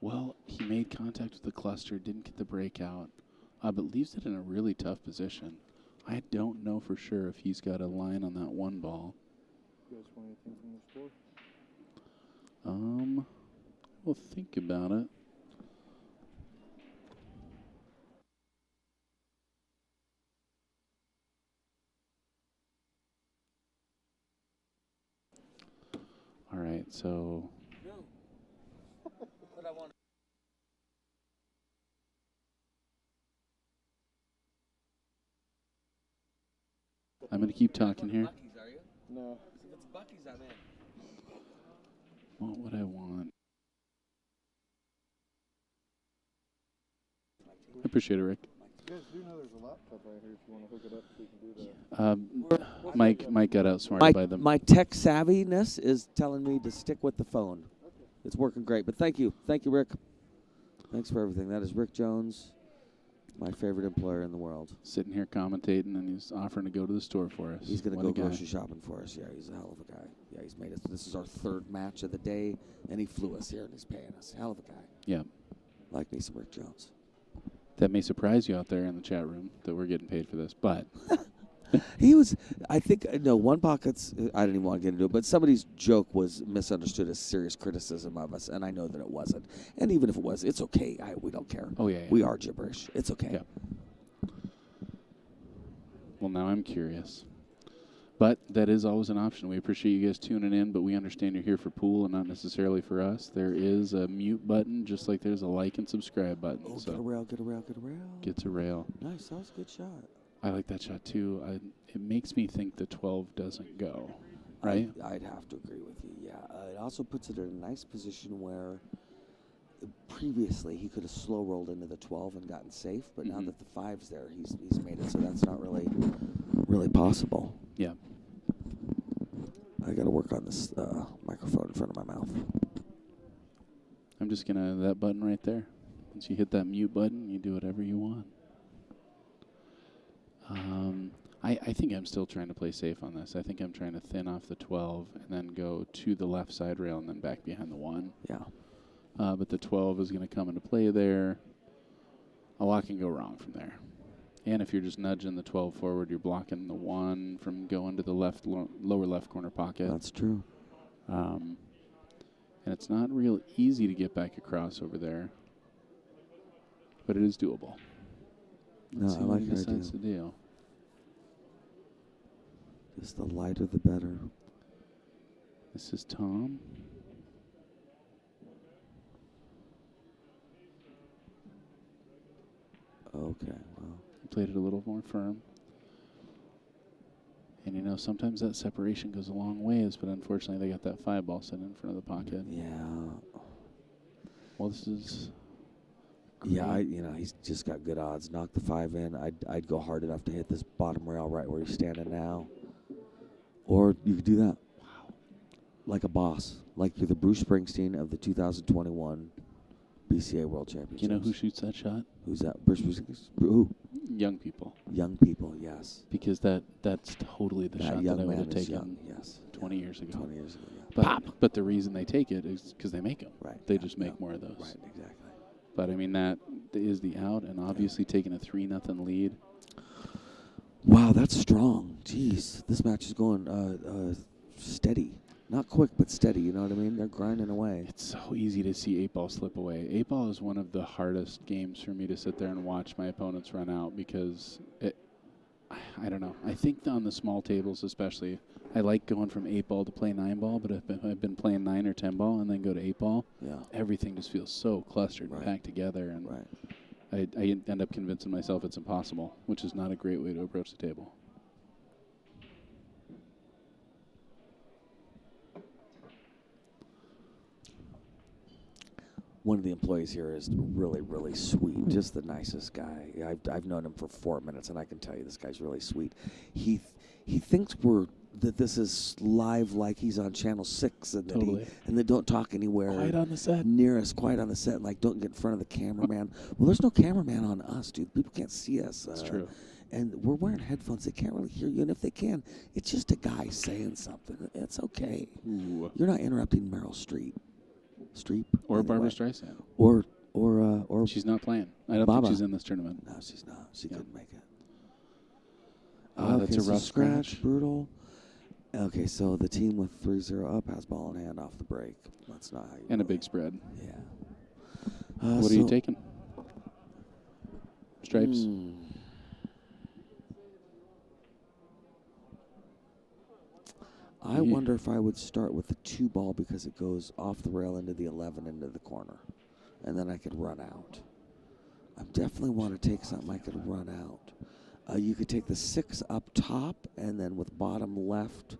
Well, he made contact with the cluster, didn't get the breakout, but leaves it in a really tough position. I don't know for sure if he's got a line on that one ball. You guys want anything from the score? We'll think about it. All right, so. No. But I want. I'm going to keep talking here. Bucky's, are you? No. If it's Bucky's, I'm in. What would I want? I appreciate it, Rick. You guys do know there's a laptop right here if you want to hook it up so we can do that. Mike got outsmarted by them. My tech savviness is telling me to stick with the phone. Okay. It's working great, but thank you. Thank you, Rick. Thanks for everything. That is Rick Jones, my favorite employer in the world. Sitting here commentating, and he's offering to go to the store for us. He's going to go grocery shopping for us. Yeah, he's a hell of a guy. Yeah, he's made us. This is our third match of the day, and he flew us here, and he's paying us. Hell of a guy. Yeah. Like me some Rick Jones. That may surprise you out there in the chat room that we're getting paid for this, but he was, I think, no, One Pockets, I didn't even want to get into it, but somebody's joke was misunderstood as serious criticism of us, and I know that it wasn't. And even if it was, it's okay. We don't care. Oh, yeah. We are gibberish. It's okay. Yeah. Well, now I'm curious. But that is always an option. We appreciate you guys tuning in, but we understand you're here for pool and not necessarily for us. There is a mute button, just like there's a like and subscribe button. Oh, so get a rail, get a rail, get a rail. Gets a rail. Nice. That was a good shot. I like that shot, too. It makes me think the 12 doesn't go, right? I'd have to agree with you, yeah. It also puts it in a nice position where previously he could have slow rolled into the 12 and gotten safe, but now that the 5's there, he's made it so that's not really possible. Yeah. I got to work on this microphone in front of my mouth. I'm just going to, that button right there. Once you hit that mute button, you do whatever you want. I think I'm still trying to play safe on this. I think I'm trying to thin off the 12 and then go to the left side rail and then back behind the 1. Yeah. But the 12 is going to come into play there. A lot can go wrong from there. And if you're just nudging the 12 forward, you're blocking the 1 from going to the lower left corner pocket. That's true. And it's not real easy to get back across over there. But it is doable. Let's see what he decides to do. Just the lighter, the better. This is Tom. Okay, well. He played it a little more firm. And, you know, sometimes that separation goes a long ways, but unfortunately they got that 5 ball set in front of the pocket. Yeah. Well, this is... Yeah, he's just got good odds. Knock the 5 in. I'd go hard enough to hit this bottom rail right where he's standing now. Or you could do that. Wow. Like a boss. Like you're the Bruce Springsteen of the 2021 BCA World Championships. You know who shoots that shot? Who's that? Who? Young people. Young people, yes. Because that's totally the shot that I would have taken young, yes. 20 years ago. 20 years ago, yeah. But the reason they take it is because they make them. Right. They just make more of those. Right, exactly. But, I mean, that is the out, and obviously taking a 3-0 lead. Wow, that's strong. Jeez, this match is going steady. Not quick, but steady, you know what I mean? They're grinding away. It's so easy to see 8-ball slip away. 8-ball is one of the hardest games for me to sit there and watch my opponents run out because, I don't know. I think on the small tables especially, I like going from 8-ball to play 9-ball, but if I've been playing 9 or 10-ball and then go to 8-ball, everything just feels so clustered and packed together. And I end up convincing myself it's impossible, which is not a great way to approach the table. One of the employees here is really, really sweet. Just the nicest guy. I've known him for 4 minutes, and I can tell you this guy's really sweet. He thinks that this is live, like he's on Channel 6, and they don't talk anywhere. Quiet on the set. Near us, quiet on the set, and like don't get in front of the cameraman. Well, there's no cameraman on us, dude. People can't see us. That's true. And we're wearing headphones. They can't really hear you. And if they can, it's just a guy saying something. It's okay. Ooh. You're not interrupting Meryl Streep. Or Barbara Streisand. Or she's not playing. I don't think she's in this tournament. No, she's not. She couldn't make it. That's a rough scratch. Brutal. Okay, so the team with 3-0 up has ball in hand off the break. That's not how you And a big spread. Yeah. What are you taking? Stripes? I wonder if I would start with the 2-ball because it goes off the rail into the 11 into the corner. And then I could run out. I definitely want to take something I could run out. You could take the 6 up top and then with bottom left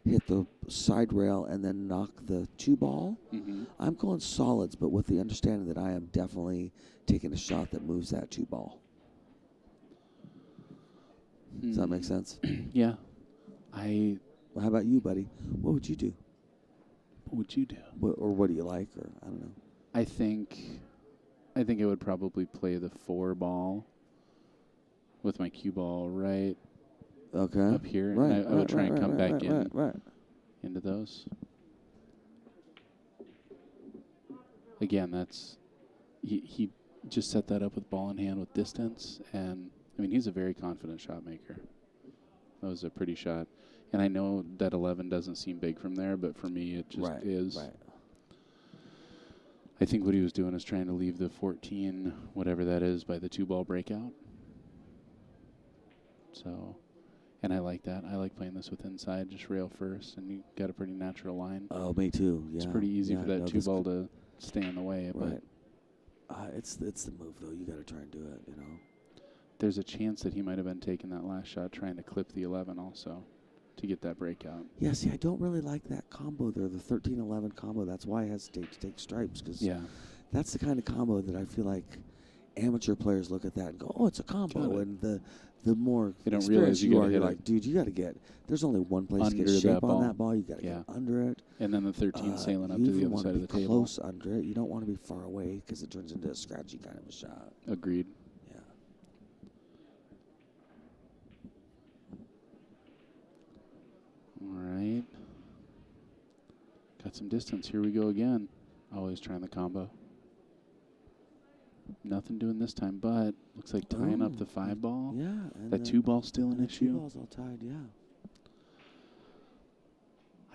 hit the side rail and then knock the 2-ball. Mm-hmm. I'm going solids, but with the understanding that I am definitely taking a shot that moves that 2-ball. Does that make sense? Yeah. Well, how about you, buddy? What would you do? What would you do? What do you like? Or I don't know. I think I would probably play the 4-ball with my cue ball right up here. Right, and I would try and come back in right. into those. Again, that's he just set that up with ball in hand with distance, and I mean he's a very confident shot maker. That was a pretty shot. And I know that 11 doesn't seem big from there, but for me it just is. Right. I think what he was doing is trying to leave the 14, whatever that is, by the 2-ball breakout. So, and I like that. I like playing this with inside, just rail first, and you got a pretty natural line. Oh, me too. Yeah. It's pretty easy for that 2-ball to stay in the way. Right. But it's the move, though. You got to try and do it, you know. There's a chance that he might have been taking that last shot trying to clip the 11 also to get that breakout. Yeah, see, I don't really like that combo there, the 13-11 combo. That's why I hesitate to take stripes, because that's the kind of combo that I feel like amateur players look at that and go, oh, it's a combo. And the more they don't realize you are, you're like, dude, you got to get, there's only one place to get shape on that ball. You got to get under it. And then the 13 sailing up to the other side of the table. You want to be close under it. You don't want to be far away because it turns into a scratchy kind of a shot. Agreed. Yeah. All right. Got some distance. Here we go again. Always trying the combo. Nothing doing this time, but looks like tying up the 5-ball. Yeah. That 2-ball still an issue. 2-ball's all tied, yeah.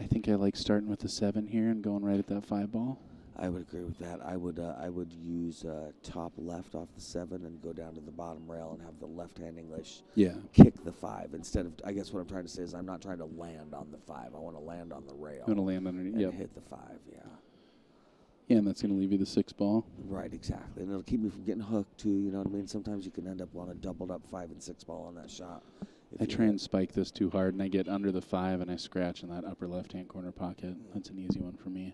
I think I like starting with the 7 here and going right at that 5-ball. I would agree with that. I would use top left off the 7 and go down to the bottom rail and have the left-hand English kick the 5 instead of. I guess what I'm trying to say is I'm not trying to land on the 5. I want to land on the rail. You want to land underneath. And hit the 5. Yeah. Yeah, and that's going to leave you the 6-ball. Right, exactly, and it'll keep me from getting hooked too. You know what I mean? Sometimes you can end up on a doubled up 5 and 6-ball on that shot. I try and spike this too hard, and I get under the 5, and I scratch in that upper left-hand corner pocket. That's an easy one for me.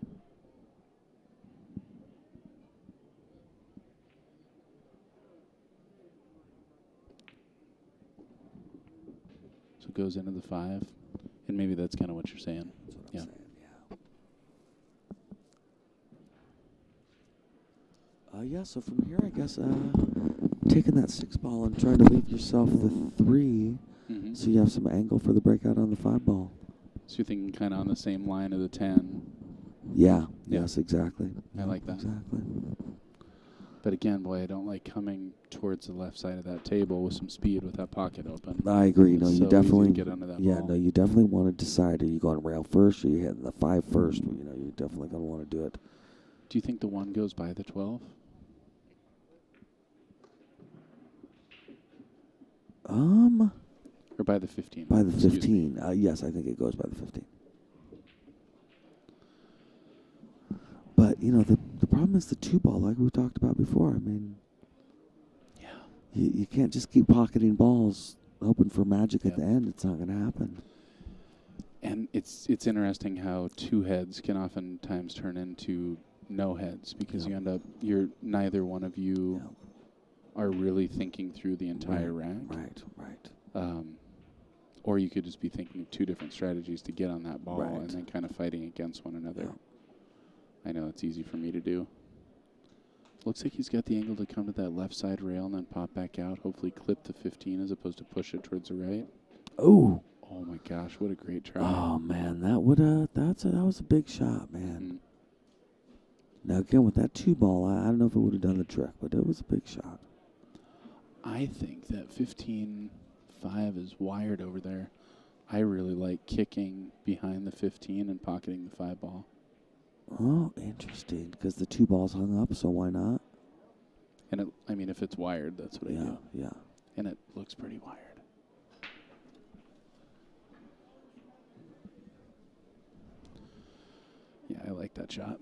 So it goes into the 5, and maybe that's kind of what you're saying. That's what I'm saying, Yeah, so from here, I guess, taking that 6 ball and trying to leave yourself the 3 Mm-hmm. so you have some angle for the breakout on the 5 ball. So you're thinking kind of on the same line of the 10. Yeah, Yeah. yes, exactly. I like that. Exactly. But again, boy, I don't like coming towards the left side of that table with some speed with that pocket open. I agree. No, It's you so definitely easy to get under that yeah, ball. no, you definitely want to decide: are you going rail first, or you hitting the 5 first? You know, you're definitely going to want to do it. Do you think the 1 goes by the 12? Or by the 15? By the Excuse 15. Yes, I think it goes by the 15. But you know, the problem is the 2 ball, like we talked about before. I mean, Yeah. you can't just keep pocketing balls, hoping for magic at Yep. the end. It's not going to happen. And it's interesting how 2 heads can oftentimes turn into no heads because you're neither one of you are really thinking through the entire rack. Right. Or you could just be thinking of 2 different strategies to get on that ball Right. and then kind of fighting against one another. Yeah. I know it's easy for me to do. Looks like he's got the angle to come to that left side rail and then pop back out. Hopefully clip the 15 as opposed to push it towards the right. Oh. Oh my gosh, what a great try. Oh man, that was a big shot, man. Mm-hmm. Now again, with that 2 ball, I don't know if it would have done the trick, but it was a big shot. I think that 15-5 is wired over there. I really like kicking behind the 15 and pocketing the 5 ball. Oh, interesting, because the 2 balls hung up, so why not? And if it's wired, that's what I do. Yeah. And it looks pretty wired. Yeah, I like that shot.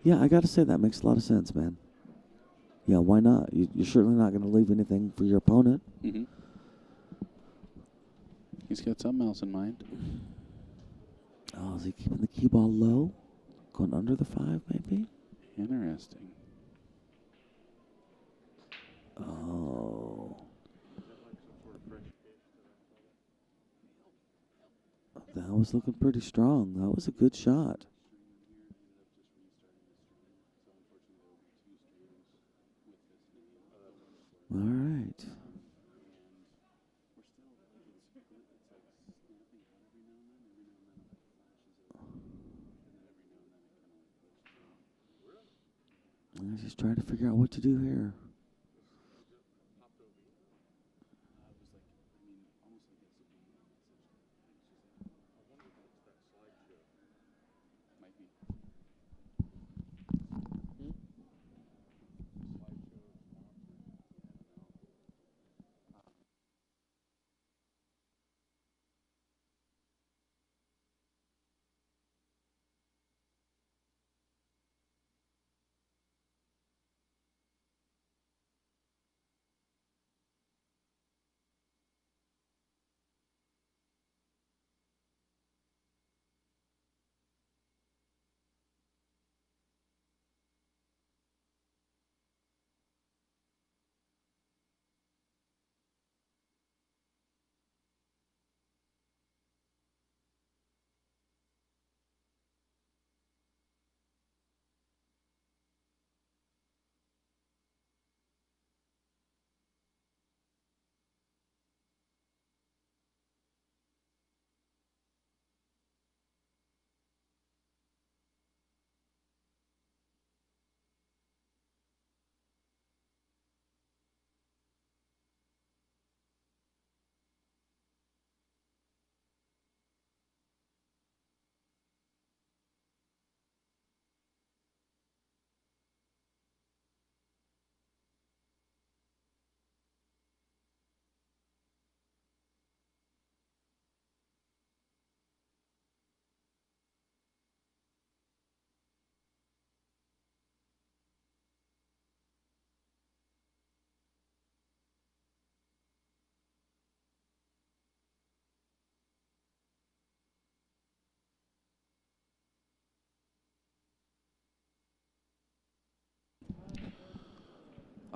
Yeah, I got to say that makes a lot of sense, man. Yeah, why not? You're certainly not going to leave anything for your opponent. Mm-hmm. He's got something else in mind. Oh, is he keeping the cue ball low? Going under the 5, maybe? Interesting. Oh. That was looking pretty strong. That was a good shot. All right. I'm just trying to figure out what to do here.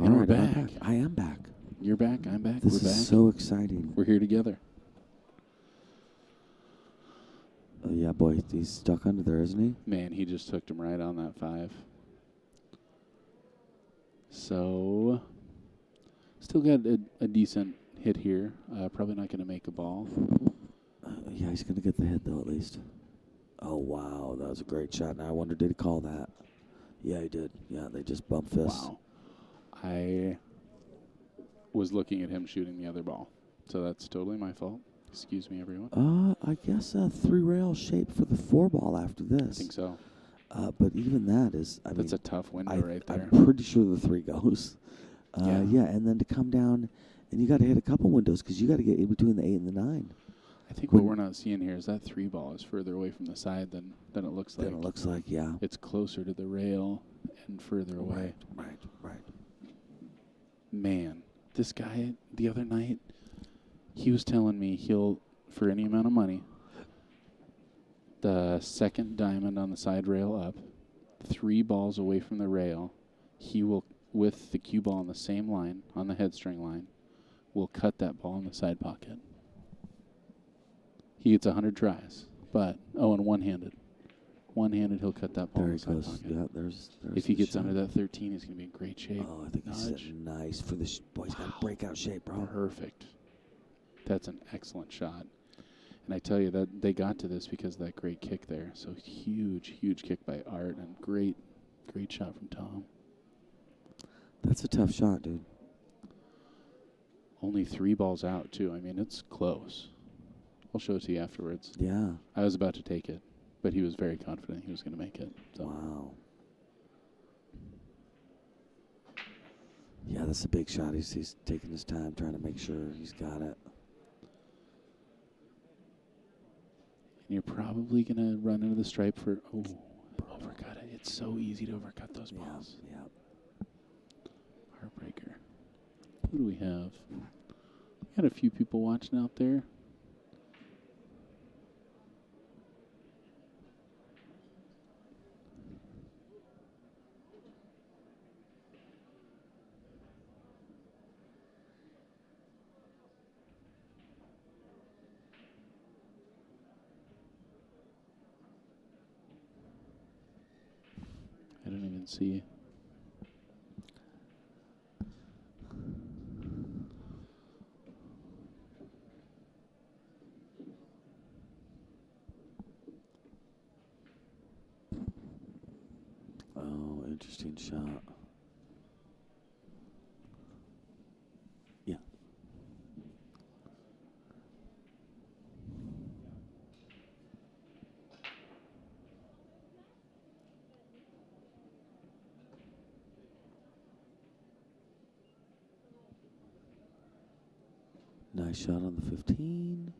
And we're All right, back. I'm back. I am back. You're back. I'm back. This We're is back. so exciting. We're here together. Yeah, boy, he's stuck under there, isn't he? Man, he just hooked him right on that 5. So, still got a decent hit here. Probably not going to make a ball. Yeah, he's going to get the hit, though, at least. Oh, wow. That was a great shot. Now, I wonder, did he call that? Yeah, he did. Yeah, they just bumped fists. Wow. I was looking at him shooting the other ball. So that's totally my fault. Excuse me, everyone. I guess a 3-rail shape for the 4-ball after this. I think so. But even that is, That's a tough window right there. I'm pretty sure the 3 goes. Yeah. Yeah, and then to come down, and you got to hit a couple windows because you got to get in between the 8 and the 9. I think what we're not seeing here is that 3 ball is further away from the side than it looks like. Then it looks like, yeah. It's closer to the rail and further away. Right. Man, this guy the other night, he was telling me he'll, for any amount of money, the second diamond on the side rail up, 3 balls away from the rail, he will, with the cue ball on the same line, on the headstring line, will cut that ball in the side pocket. He gets 100 tries, but, and one-handed. One-handed, he'll cut that ball There in he the side goes. pocket. Yeah, there's If he the gets shot. under that 13, he's going to be in great shape. Oh, I think he's sitting nice for this. Boy, he's got breakout shape, bro. Perfect. That's an excellent shot. And I tell you, that they got to this because of that great kick there. So huge kick by Art, and great shot from Tom. That's a tough shot, dude. Only 3 balls out, too. I mean, it's close. I'll show it to you afterwards. Yeah. I was about to take it, but he was very confident he was going to make it. So. Wow. Yeah, that's a big shot. He's taking his time, trying to make sure he's got it. And you're probably going to run into the stripe for, overcut it. It's so easy to overcut those balls. Yeah. Heartbreaker. Who do we have? Got a few people watching out there. I don't even see. Oh, interesting shot. Yeah. Nice shot on the 15.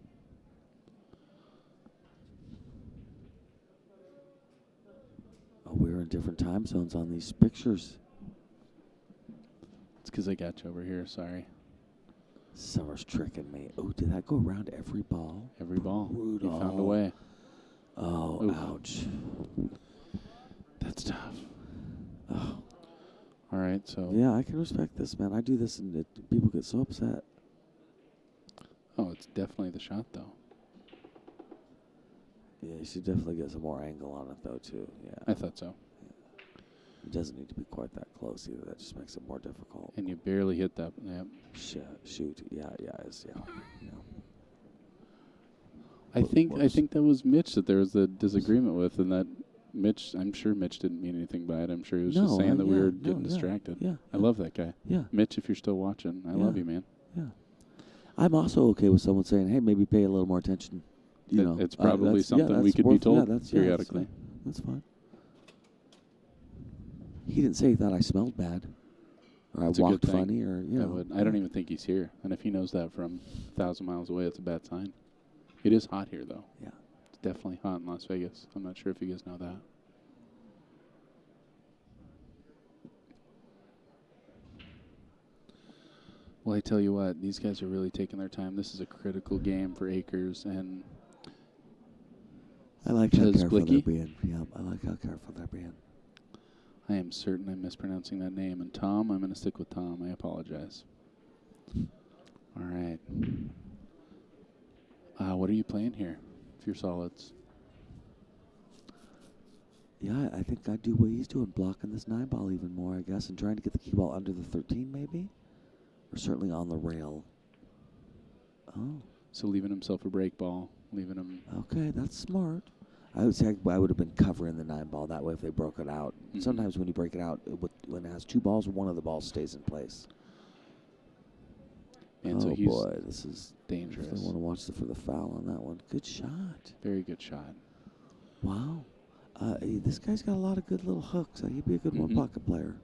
Oh, we're in different time zones on these pictures. It's because I got you over here. Sorry. Summer's tricking me. Oh, did that go around every ball? Every ball. Brutal. You found a way. Oh, Ooh. ouch. That's tough. Oh. All right, so. Yeah, I can respect this, man. I do this and people get so upset. Oh, it's definitely the shot, though. Yeah, you should definitely get some more angle on it, though, too. Yeah. I thought so. It doesn't need to be quite that close either. That just makes it more difficult. And you barely hit that. Yep. Shoot. Yeah. I think that was Mitch that there was a disagreement with, and that Mitch, I'm sure Mitch didn't mean anything by it. I'm sure he was just saying that we were getting distracted. Yeah. I love that guy. Yeah. Mitch, if you're still watching, I love you, man. Yeah. I'm also okay with someone saying, hey, maybe pay a little more attention. You know, it's probably something we could be told periodically. That's fine. He didn't say he thought I smelled bad, or That's I a good walked thing. funny, or I don't even think he's here. And if he knows that from 1,000 miles away, that's a bad sign. It is hot here, though. Yeah. It's definitely hot in Las Vegas. I'm not sure if you guys know that. Well, I tell you what, these guys are really taking their time. This is a critical game for Akers, and I like how careful they're Czaplicki. being. Yeah, I like how careful they're being. I am certain I'm mispronouncing that name. And Tom, I'm going to stick with Tom. I apologize. All right. What are you playing here, if you're solids? Yeah, I think I'd do what he's doing, blocking this 9-ball even more, I guess, and trying to get the cue ball under the 13 maybe? Or certainly on the rail. Oh. So leaving himself a break ball, leaving him. Okay, that's smart. I would say I would have been covering the 9-ball that way if they broke it out. Mm-hmm. Sometimes when you break it out, when it has 2 balls, one of the balls stays in place. And oh so he's boy, this is dangerous. I want to watch for the foul on that one. Good shot. Very good shot. Wow. This guy's got a lot of good little hooks. He'd be a good one-pocket player.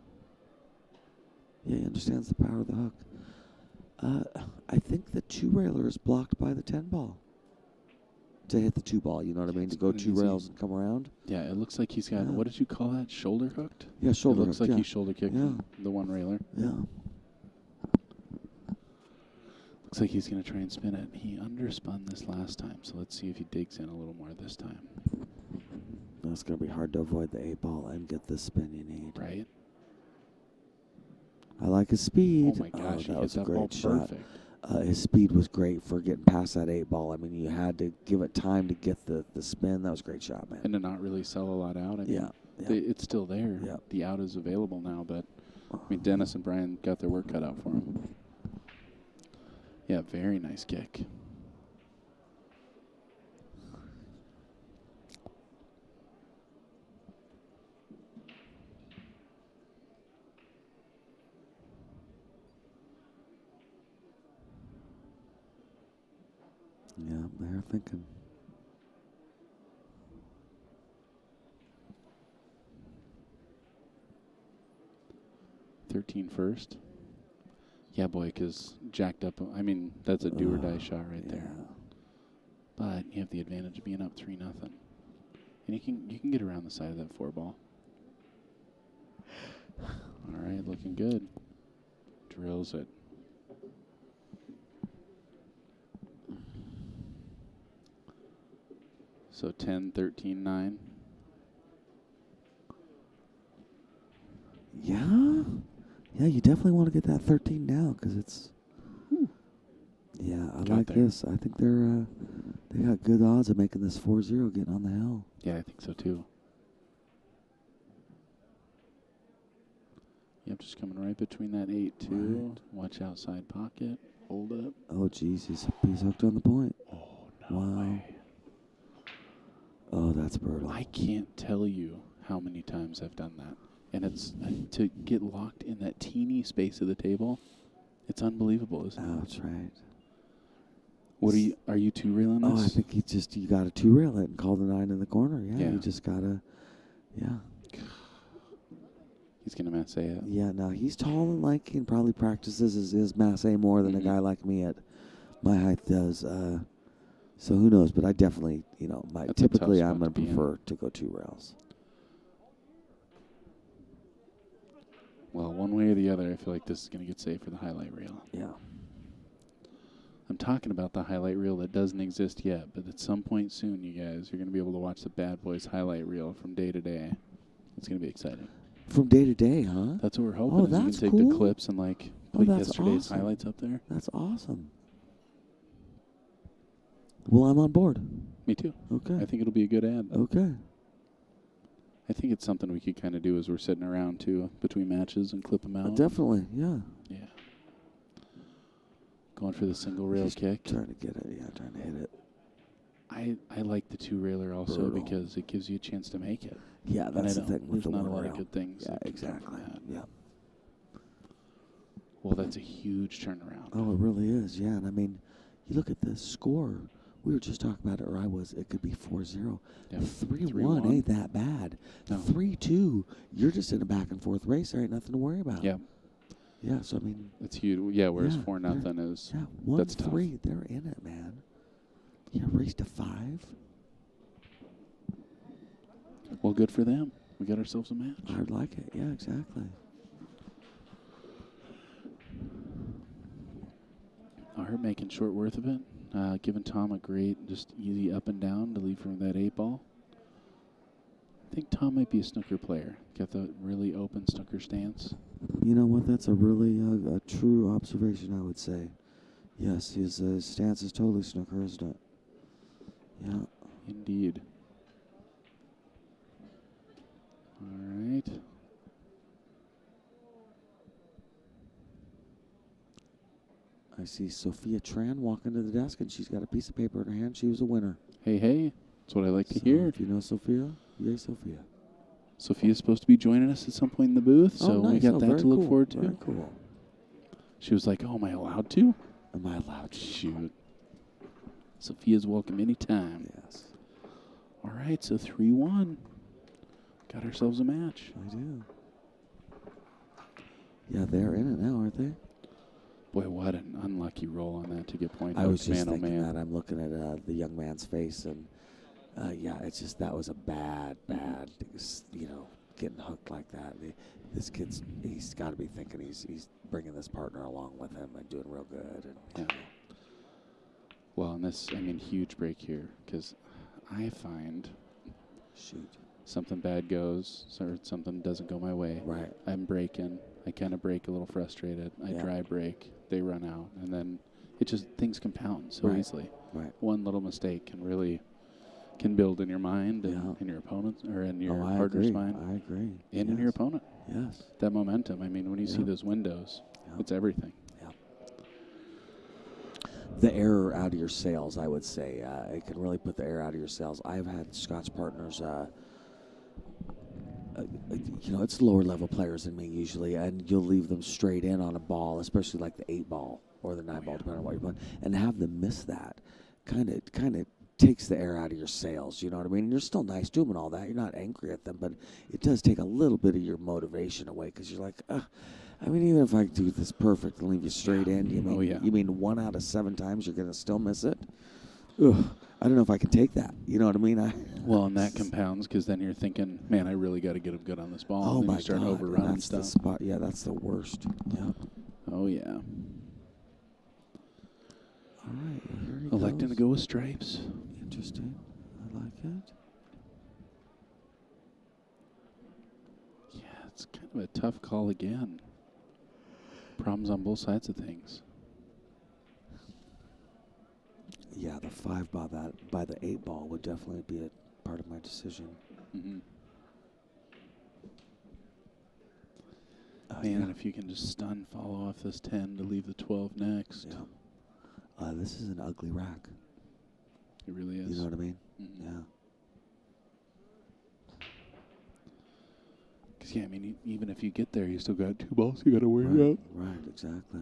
Yeah, he understands the power of the hook. I think the 2-railer is blocked by the 10-ball. To hit the 2-ball, you know what I mean? To go 2 rails and come around. Yeah, it looks like he's got, what did you call that? Shoulder hooked? Yeah, shoulder hooked. It looks like he's shoulder kicked the 1-railer. Yeah. Looks like he's going to try and spin it. He underspun this last time, so let's see if he digs in a little more this time. It's going to be hard to avoid the 8-ball and get the spin you need. Right? I like his speed. Oh, my gosh. That was a ball great shot. perfect. His speed was great for getting past that 8-ball. I mean, you had to give it time to get the spin. That was a great shot, man. And to not really sell a lot out. I mean, yeah. It's still there. Yeah. The out is available now, but, I mean, Dennis and Brian got their work cut out for him. Yeah, very nice kick. Yeah, they're thinking. First. Yeah, boy, because jacked up. I mean, that's a do-or-die shot right there. But you have the advantage of being up 3-0. And you can get around the side of that 4-ball. All right, looking good. Drills it. So 10, 13, 9. Yeah. Yeah, you definitely want to get that 13 now because it's. Yeah, I like this. I think they got good odds of making this 4-0 getting on the hill. Yeah, I think so too. Yep, just coming right between that 8-2. Right. Watch outside pocket. Hold up. Oh, geez, he's hooked on the point. Oh, no way. Oh, that's brutal. I can't tell you how many times I've done that. And it's to get locked in that teeny space of the table. It's unbelievable, isn't it? That's right. What are you 2-railing this? Oh, I think you got to 2-rail it and call the 9 in the corner. Yeah. You just gotta, He's gonna masse it. Yeah, no, he's tall and lanky and probably practices his masse more than a guy like me at my height does. So who knows? But I definitely, typically I'm gonna prefer to go 2 rails. Well, one way or the other, I feel like this is going to get saved for the highlight reel. Yeah. I'm talking about the highlight reel that doesn't exist yet, but at some point soon, you guys, you're going to be able to watch the Bad Boys highlight reel from day to day. It's going to be exciting. From day to day, huh? That's what we're hoping. Oh, that's you can take the clips and, put yesterday's highlights up there. That's awesome. Well, I'm on board. Me too. Okay. I think it'll be a good ad. Okay. I think it's something we could kind of do as we're sitting around, too, between matches and clip them out. Definitely, yeah. Yeah. Going for the single rail kick. Trying to get it, trying to hit it. I like the 2-railer also because it gives you a chance to make it. Yeah, that's the thing with There's the not a 1 lot rail. of good things. Yeah, exactly. Yeah. Well, that's a huge turnaround. Oh, it really is, yeah. And I mean, you look at the score. We were just talking about it, or I was. It could be 4-0. Yeah. 3-1 ain't that bad. No. 3-2, you're just in a back and forth race. There ain't nothing to worry about. Yeah. Yeah, so I mean. It's huge. Yeah, whereas 4-0 is. Yeah, that's tough. 1-3, they're in it, man. Yeah, race to 5. Well, good for them. We got ourselves a match. I like it. Yeah, exactly. Art making short worth of it. Giving Tom a great, just easy up and down to leave from that 8-ball. I think Tom might be a snooker player. Got the really open snooker stance. You know what? That's a really a true observation, I would say. Yes, his stance is totally snooker, isn't it? Yeah. Indeed. All right. I see Sophia Tran walking to the desk, and she's got a piece of paper in her hand. She was a winner. Hey, hey. That's what I like to So hear. if you know Sophia, yay, Sophia. Sophia's supposed to be joining us at some point in the booth, so nice. we got that very to look cool. forward to. Very cool. She was like, oh, am I allowed to? Am I allowed to? Shoot. Sophia's welcome anytime. Yes, All right, so 3-1. Got ourselves a match. I do. Yeah, they're in it now, aren't they? Boy, what an unlucky roll on that to get point I out. was just man, thinking oh, man. that. I'm looking at the young man's face, and yeah, it's just that was a bad, getting hooked like that. This kid's, he's got to be thinking he's bringing this partner along with him and doing real good. And Yeah. Well, and this, I mean, huge break here, because I find shoot, something bad goes or something doesn't go my way. right? I'm breaking. I kind of break a little frustrated. I Yeah. dry break. They run out. And then it just, things compound so Right. easily. Right. One little mistake can build in your mind and Yeah. in your opponent's or in your I partner's agree. mind I agree. and in your opponent. Yes. That momentum. I mean, when you see Yeah. those windows, Yeah. it's everything. Yeah. The air out of your sails, I would say. It can really put the air out of your sails. I've had Scotch partners, it's lower level players than me usually, and you'll leave them straight in on a ball, especially like the 8 ball or the 9 ball, depending on what you're playing, and have them miss that. Kind of takes the air out of your sails, you know what I mean? You're still nice to them and all that. You're not angry at them, but it does take a little bit of your motivation away because you're like, I mean, even if I do this perfect and leave you straight in, you mean 1 out of 7 times you're going to still miss it? Ugh, I don't know if I can take that. You know what I mean? Well, and that compounds because then you're thinking, man, I really got to get him good on this ball. Oh, and then my you start God. overrunning That's the stuff. spot. Yeah, that's the worst. Yeah. Oh, yeah. All right. Well, here he Electing to goes. go with stripes. Interesting. I like it. Yeah, it's kind of a tough call again. Problems on both sides of things. Yeah, the 5 by the 8 ball would definitely be a part of my decision. Mm-hmm. Yeah. Man, if you can just stun, follow off this 10 to leave the 12 next. Yeah. This is an ugly rack. It really is. You know what I mean? Mm-hmm. Yeah. Because, yeah, I mean, even if you get there, you still got 2 balls you got to worry about. Right, exactly.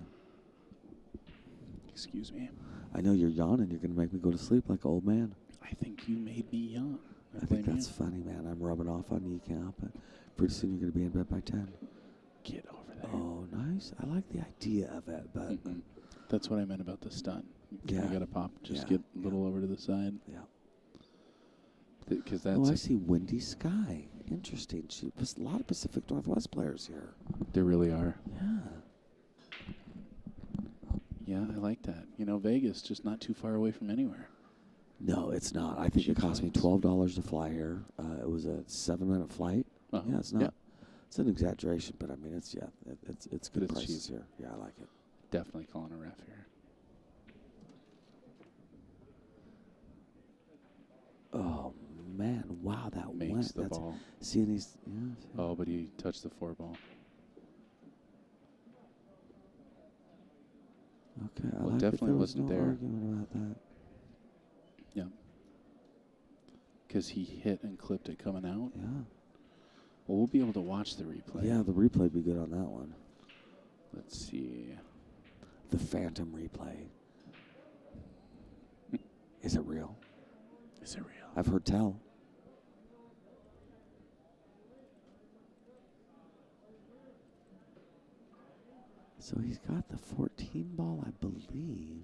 Excuse me. I know you're yawning. You're going to make me go to sleep like an old man. I think you made me young. I think that's funny, man. I'm rubbing off on you. You can't help it. Pretty soon you're going to be in bed by 10. Get over there. Oh, nice. I like the idea of it, but Mm-hmm. That's what I meant about the stun. Yeah. You got to pop. Just Yeah. get a little over to the side. yeah. Because that's Oh, I see Windy Sky. Interesting. There's a lot of Pacific Northwest players here. there really are. Yeah. Yeah, I like that. You know, Vegas, just not too far away from anywhere. No, it's not. I think it cost me $12 to fly here. It was a 7-minute flight. Uh-huh. Yeah, it's not. Yeah. It's an exaggeration, but I mean, it's good it's prices cheap. here. Yeah, I like it. Definitely calling a ref here. Oh man! Wow, that Makes went. the That's ball. seeing these. Yeah. Oh, but he touched the 4 ball. Okay. I Well, like definitely there was wasn't no there. argument about that. Yeah. Because he hit and clipped it coming out. Yeah. Well, we'll be able to watch the replay. Yeah, the replay would be good on that one. Let's see. The Phantom replay. Is it real? Is it real? I've heard tell. So he's got the 14 ball, I believe.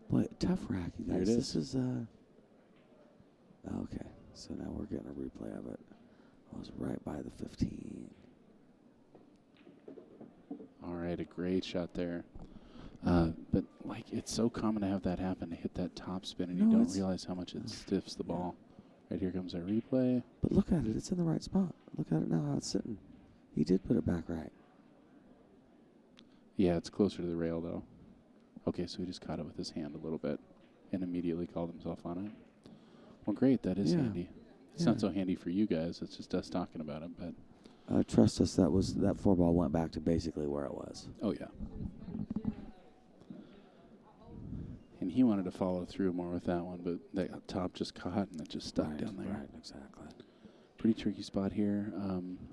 Boy, tough rack, you There guys. it This is. is okay. So now we're getting a replay of it. I was right by the 15. All right, a great shot there. But, like, it's so common to have that happen, to hit that top spin, and you No, don't it's- realize how much it stiffs the ball. Right, here comes our replay. But look at it. It's in the right spot. Look at it now, how it's sitting. He did put it back right. Yeah, it's closer to the rail, though. Okay, so he just caught it with his hand a little bit and immediately called himself on it. Well, great. That is Yeah. handy. It's not so handy for you guys. It's just us talking about it. But trust us, that 4-ball went back to basically where it was. oh yeah. And he wanted to follow through more with that one, but that top just caught and it just stuck down there. Right, exactly. Pretty tricky spot here.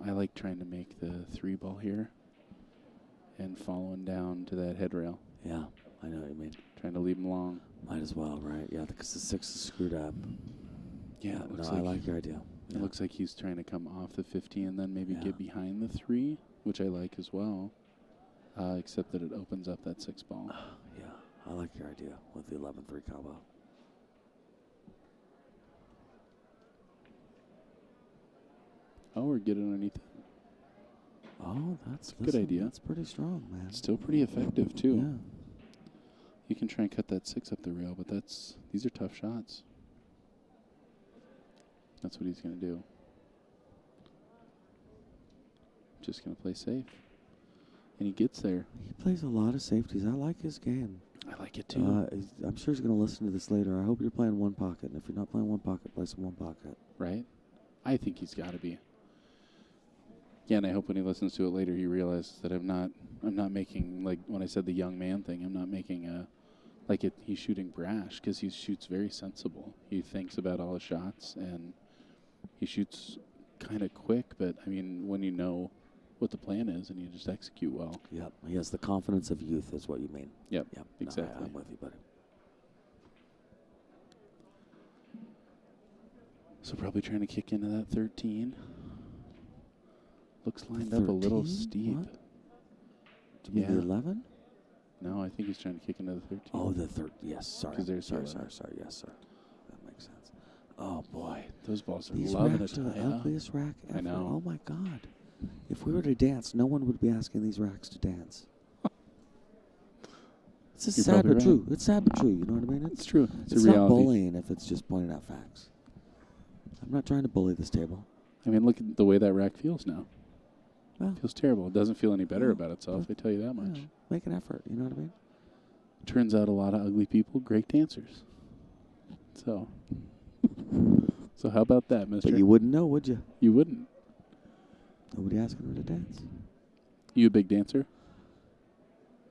I like trying to make the 3-ball here and following down to that head rail. Yeah, I know what you mean. Trying to leave him long. Might as well, right? Yeah, because the 6 is screwed up. Yeah, it looks like I like your idea. It looks like he's trying to come off the 50 and then maybe get behind the 3, which I like as well, except that it opens up that 6-ball. Yeah, I like your idea with the 11-3 combo. Oh, we're getting underneath it. Oh, that's a good idea. That's pretty strong, man. It's still pretty effective, too. Yeah. You can try and cut that 6 up the rail, but these are tough shots. That's what he's going to do. Just going to play safe. And he gets there. He plays a lot of safeties. I like his game. I like it, too. I'm sure he's going to listen to this later. I hope you're playing one pocket. And if you're not playing one pocket, play some one pocket. Right? I think he's got to be. Yeah, and I hope when he listens to it later, he realizes that I'm not making, like when I said the young man thing, I'm not making he's shooting brash, because he shoots very sensible. He thinks about all his shots, and he shoots kind of quick, but, I mean, when you know what the plan is and you just execute well. Yep. He has the confidence of youth is what you mean. Yep, no, exactly. I'm with you, buddy. So probably trying to kick into that 13. Looks lined 13? up a little steep. What? Do you mean the 11? No, I think he's trying to kick into the 13. Oh, the 13. Yes, sorry. 'Cause there's sorry. Yes, sir. That makes sense. Oh, boy. Those balls are These loving racks it. are the ugliest rack ever. I know. Oh, my God. If we were to dance, no one would be asking these racks to dance. It's just You're sad probably but true. It's sad but true. You know what I mean? It's true. It's It's a not reality. bullying if it's just pointing out facts. I'm not trying to bully this table. I mean, look at the way that rack feels now. Well, It feels terrible. It doesn't feel any better Yeah. about itself, I tell you that much. yeah, make an effort. You know what I mean? Turns out a lot of ugly people, great dancers. So, so how about that, mister? But you wouldn't know, would you? You wouldn't. Nobody asking her to dance. You a big dancer?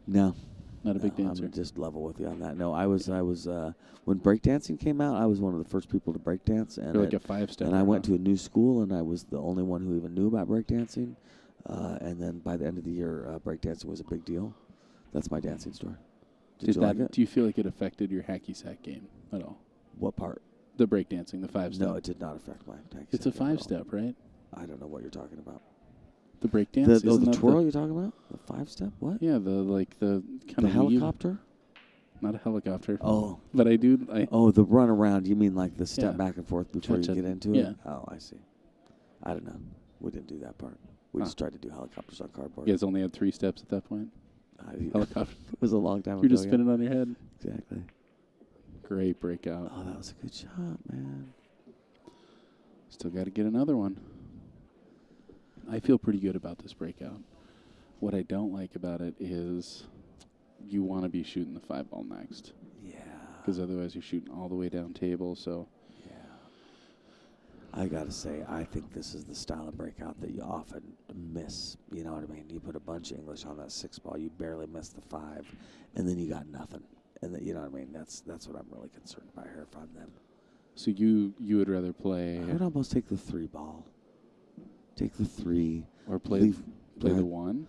No. Not a big No, dancer. I'm just level with you on that. No, I was when breakdancing came out, I was one of the first people to breakdance, and You're like a 5-step. and I went to a new school, and I was the only one who even knew about breakdancing. And then by the end of the year, breakdancing was a big deal. That's my dancing story. Did you like it? Do you feel like it affected your hacky sack game at all? What part? The breakdancing, the 5-step. No, it did not affect my taxi. It's a 5-step, right? I don't know what you're talking about. The breakdance. The twirl you're talking about? The 5-step? What? Yeah, the kind The of helicopter? Not a helicopter. Oh. But I do. Oh, the run around. You mean like the step Yeah. back and forth before you Cha-cha. get into Yeah. it? Oh, I see. I don't know. We didn't do that part. We just tried to do helicopters on cardboard. You guys only had 3 steps at that point. Helicopter. It was a long time ago. You're just yeah. spinning on your head. Exactly. Great breakout. Oh, that was a good shot, man. Still got to get another one. I feel pretty good about this breakout. What I don't like about it is you want to be shooting the 5-ball next. Yeah. Because otherwise you're shooting all the way down table. So Yeah. I got to say, I think this is the style of breakout that you often miss. You know what I mean? You put a bunch of English on that 6-ball, you barely miss the 5, and then you got nothing. And you know what I mean? That's what I'm really concerned about here if I'm them. So you would rather play I would almost take the 3-ball. Take the 3. or play Leave- play go the ahead. 1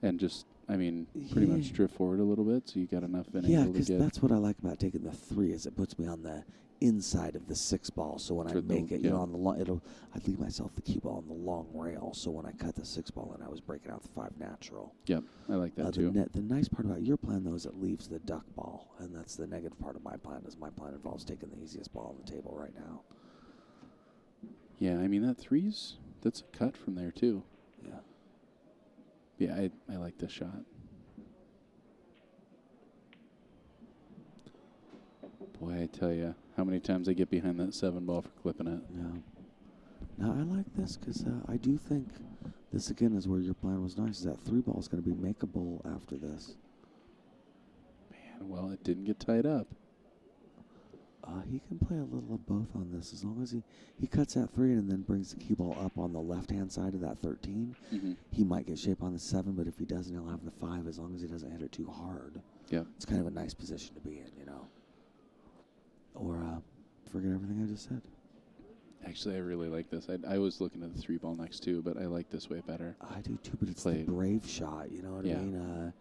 and just pretty much Yeah. drift forward a little bit so you got enough in Yeah, angle to because get that's what I like about taking the 3 is it puts me on the inside of the 6-ball. So when I For the- make it, you know, yeah. on the long, I'd leave myself the cue ball on the long rail. So when I cut the 6-ball in, I was breaking out the 5 natural. Yep, I like that too. The nice part about your plan, though, is it leaves the duck ball. And that's the negative part of my plan, is my plan involves taking the easiest ball on the table right now. Yeah, I mean that's a cut from there too. Yeah. Yeah, I like this shot. Boy, I tell you, how many times I get behind that 7-ball for clipping it. Yeah. Now, I like this because I do think this, again, is where your plan was nice, is that 3-ball is going to be makeable after this. Man, well, it didn't get tied up. He can play a little of both on this as long as he cuts that 3 and then brings the cue ball up on the left-hand side of that 13. Mm-hmm. He might get shape on the 7, but if he doesn't, he'll have the 5 as long as he doesn't hit it too hard. Yeah. It's kind of a nice position to be in, Or forget everything I just said. Actually, I really like this. I was looking at the 3 ball next too, but I like this way better. I do too, but it's the brave shot, you know what I mean?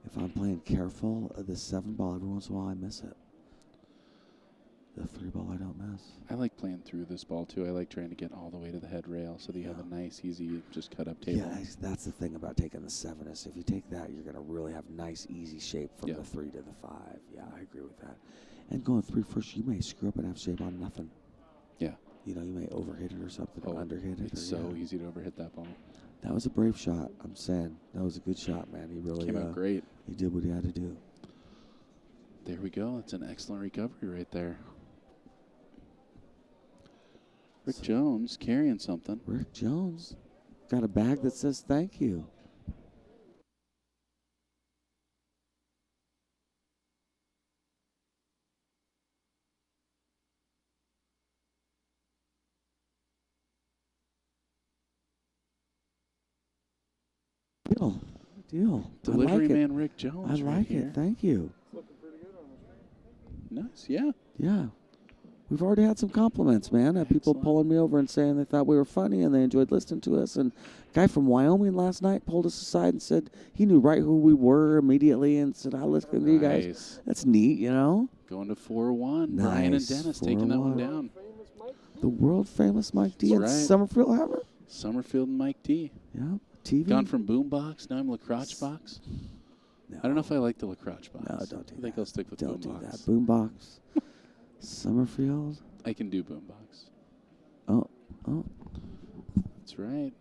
If I'm playing careful, the 7 ball, every once in a while I miss it. The 3 ball I don't miss. I like playing through this ball too. I like trying to get all the way to the head rail so that you have a nice, easy, just cut up table. Yeah, that's the thing about taking the 7 is if you take that, you're going to really have nice, easy shape from the 3 to the 5. Yeah, I agree with that. And going 3 first, you may screw up and have shape on nothing. Yeah. You may overhit it or something, or underhit it. It's so easy to overhit that ball. That was a brave shot. I'm saying that was a good shot, man. He really came out great. He did what he had to do. There we go. That's an excellent recovery right there. Rick Jones carrying something. Rick Jones got a bag that says thank you. Deal. Delivery like man Rick Jones. I like it. Thank you. Looking pretty good on the screen. Nice. Yeah. Yeah. We've already had some compliments, man. People pulling me over and saying they thought we were funny and they enjoyed listening to us. And a guy from Wyoming last night pulled us aside and said he knew right who we were immediately and said, I listen to you guys. That's neat, Going to 4-1. Nice. Brian and Dennis taking that one down. The world famous Mike D and right. Summerfield Hammer. Summerfield and Mike D. Yeah. TV. Gone from boombox, now I'm lacrosse box. No. I don't know if I like the lacrosse box. No, don't do that. I think I'll stick with Don't boombox. do that. Boombox. Summerfield. I can do boombox. Oh. That's right.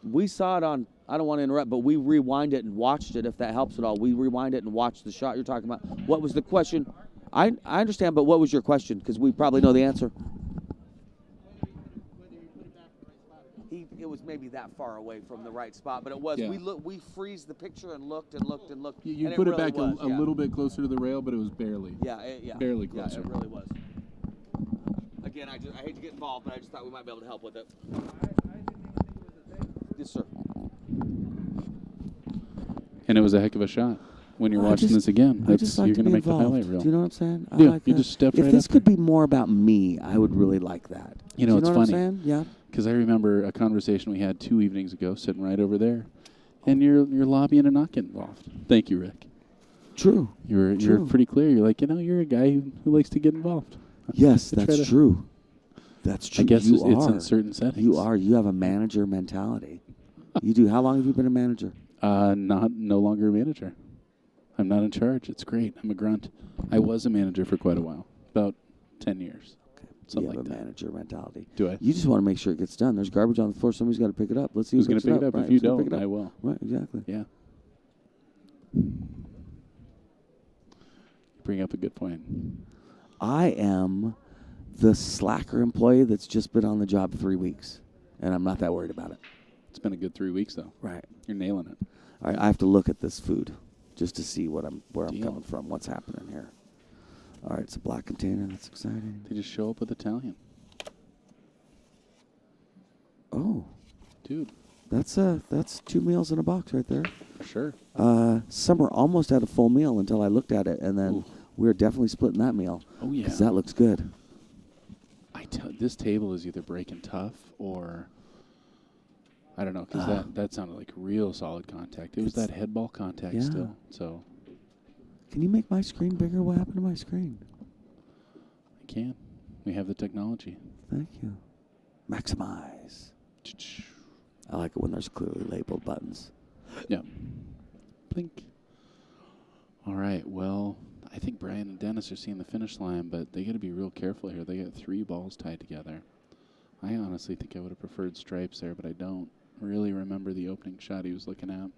We saw it on, I don't want to interrupt, but we rewind it and watched it, if that helps at all. We rewind it and watched the shot you're talking about. What was the question? I understand, but what was your question? Because we probably know the answer. It was maybe that far away from the right spot, but it was. Yeah. We freeze the picture and looked and looked and looked. You and put it really back was, a little bit closer to the rail, but it was barely. Yeah. Barely closer. Yeah, it really was. Again, I hate to get involved, but I just thought we might be able to help with it. Yes, sir. And it was a heck of a shot. When you're watching this again, I just like you're to going to be make the involved. highlight reel. Do you know what I'm saying? I Yeah, like you that. just stepped if right this up could there. be more about me, I would really like that. You know, Do it's what I'm funny. saying? Yeah. Because I remember a conversation we had 2 evenings ago, sitting right over there, and you're lobbying and not getting involved. Thank you, Rick. True. You're pretty clear. You're like, you're a guy who likes to get involved. Yes, that's true. That's true. I guess you it's are. in certain settings. You are. You have a manager mentality. You do. How long have you been a manager? No longer a manager. I'm not in charge. It's great. I'm a grunt. I was a manager for quite a while, about 10 years. Okay. Something you have like a that. manager mentality. Do I? You just want to make sure it gets done. There's garbage on the floor. Somebody's got to pick it up. Let's see Who's going to pick it up? Right. If you Who's gonna don't, pick it up? I will. Right, exactly. Yeah. You bring up a good point. I am the slacker employee that's just been on the job 3 weeks, and I'm not that worried about it. It's been a good 3 weeks, though. Right. You're nailing it. All right, I have to look at this food just to see where I'm Deal. coming from, what's happening here. All right, it's a black container. That's exciting. They just show up with Italian. Oh, Dude, that's 2 meals in a box right there. for sure. Summer almost had a full meal until I looked at it, and then Ooh. we were definitely splitting that meal. Oh, yeah. Because that looks good. This table is either breaking tough or... I don't know, because that sounded like real solid contact. It was that head ball contact Yeah. still. So Can you make my screen bigger? What happened to my screen? I can. We have the technology. Thank you. Maximize. I like it when there's clearly labeled buttons. Yeah. Blink. All right. Well, I think Brian and Dennis are seeing the finish line, but they got to be real careful here. They got 3 balls tied together. I honestly think I would have preferred stripes there, but I don't really remember the opening shot he was looking at.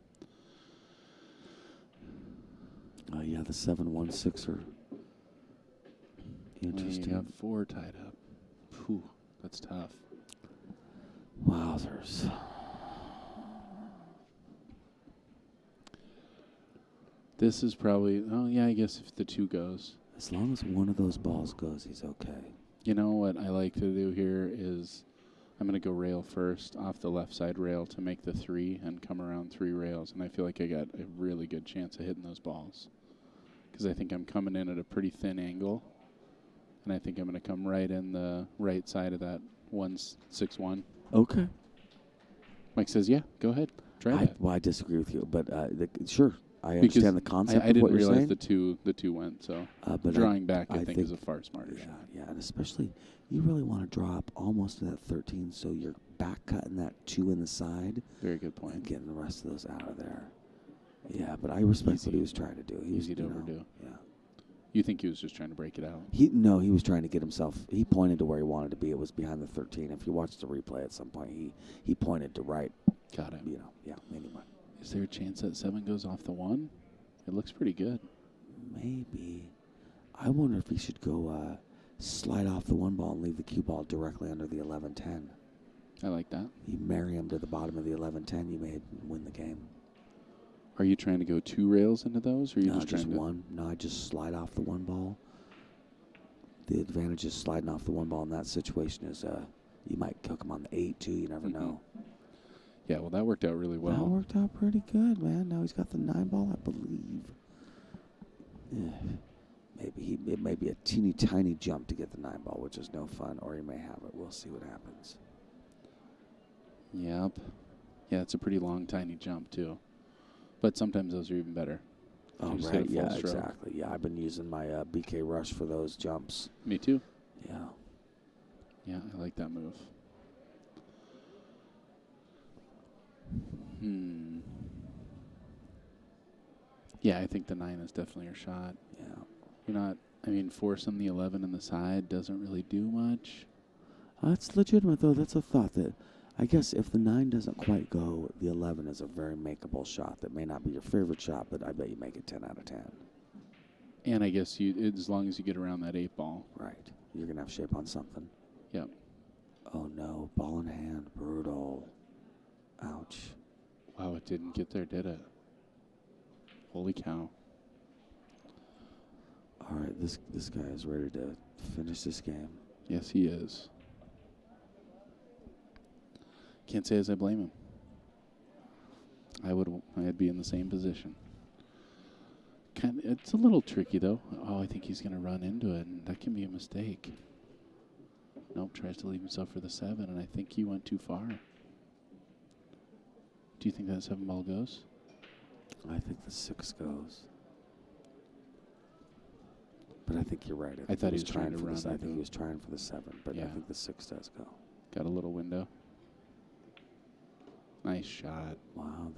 Yeah, the 7-1-6er. Interesting. You got 4 tied up. Whew, that's tough. Wowzers. This is probably, oh, yeah, I guess if the 2 goes. As long as one of those balls goes, he's okay. You know what I like to do here is I'm going to go rail first off the left side rail to make the 3 and come around 3 rails. And I feel like I got a really good chance of hitting those balls because I think I'm coming in at a pretty thin angle. And I think I'm going to come right in the right side of that 161. Okay. Mike says, yeah, go ahead. Try that. Well, I disagree with you, but sure. I Because understand the concept I of didn't what you're realize saying. the two went, so But drawing back I think is a far smarter shot. Yeah, and especially you really want to draw up almost to that 13, so you're back cutting that 2 in the side. Very good And point. getting the rest of those out of there. Yeah, but I respect what he was trying to do. He was, Easy to overdo. Yeah. You think he was just trying to break it out? He was trying to get himself. He pointed to where he wanted to be. It was behind the 13. If you watch the replay at some point, he pointed to right. Got it. Yeah. Anyway. Is there a chance that 7 goes off the 1? It looks pretty good. Maybe. I wonder if he should go slide off the 1 ball and leave the cue ball directly under the 11-10. I like that. You marry him to the bottom of the 11-10, you may win the game. Are you trying to go 2 rails into those, or are you No, just trying to 1. No, I just slide off the 1 ball. The advantage is sliding off the 1 ball in that situation is you might cook him on the 8 too. You never know. Yeah, well, that worked out really well. That worked out pretty good, man. Now he's got the 9 ball, I believe. Yeah. It may be a teeny tiny jump to get the 9 ball, which is no fun, or he may have it. We'll see what happens. Yep. Yeah, it's a pretty long, tiny jump too. But sometimes those are even better. Oh, You just right. hit a full Yeah, stroke. exactly. Yeah, I've been using my BK Rush for those jumps. Me too. Yeah. Yeah, I like that move. Yeah, I think the 9 is definitely your shot. Yeah. You're not, forcing the 11 in the side doesn't really do much. That's legitimate, though. That's a thought that I guess if the 9 doesn't quite go, the 11 is a very makeable shot that may not be your favorite shot, but I bet you make it 10 out of 10. And I guess as long as you get around that 8 ball. Right. You're going to have shape on something. Yep. Oh, no. Ball in hand. Brutal. Ouch. Wow, it didn't get there, did it? Holy cow. All right, this guy is ready to finish this game. Yes, he is. Can't say as I blame him. I'd be in the same position. It's a little tricky, though. Oh, I think he's going to run into it, and that can be a mistake. Nope, tries to leave himself for the 7, and I think he went too far. Do you think that 7 ball goes? I think the 6 goes. But I think you're right. I thought he was trying to run. I think he was trying for the 7, but Yeah. I think the 6 does go. Got a little window. Nice shot. Wow,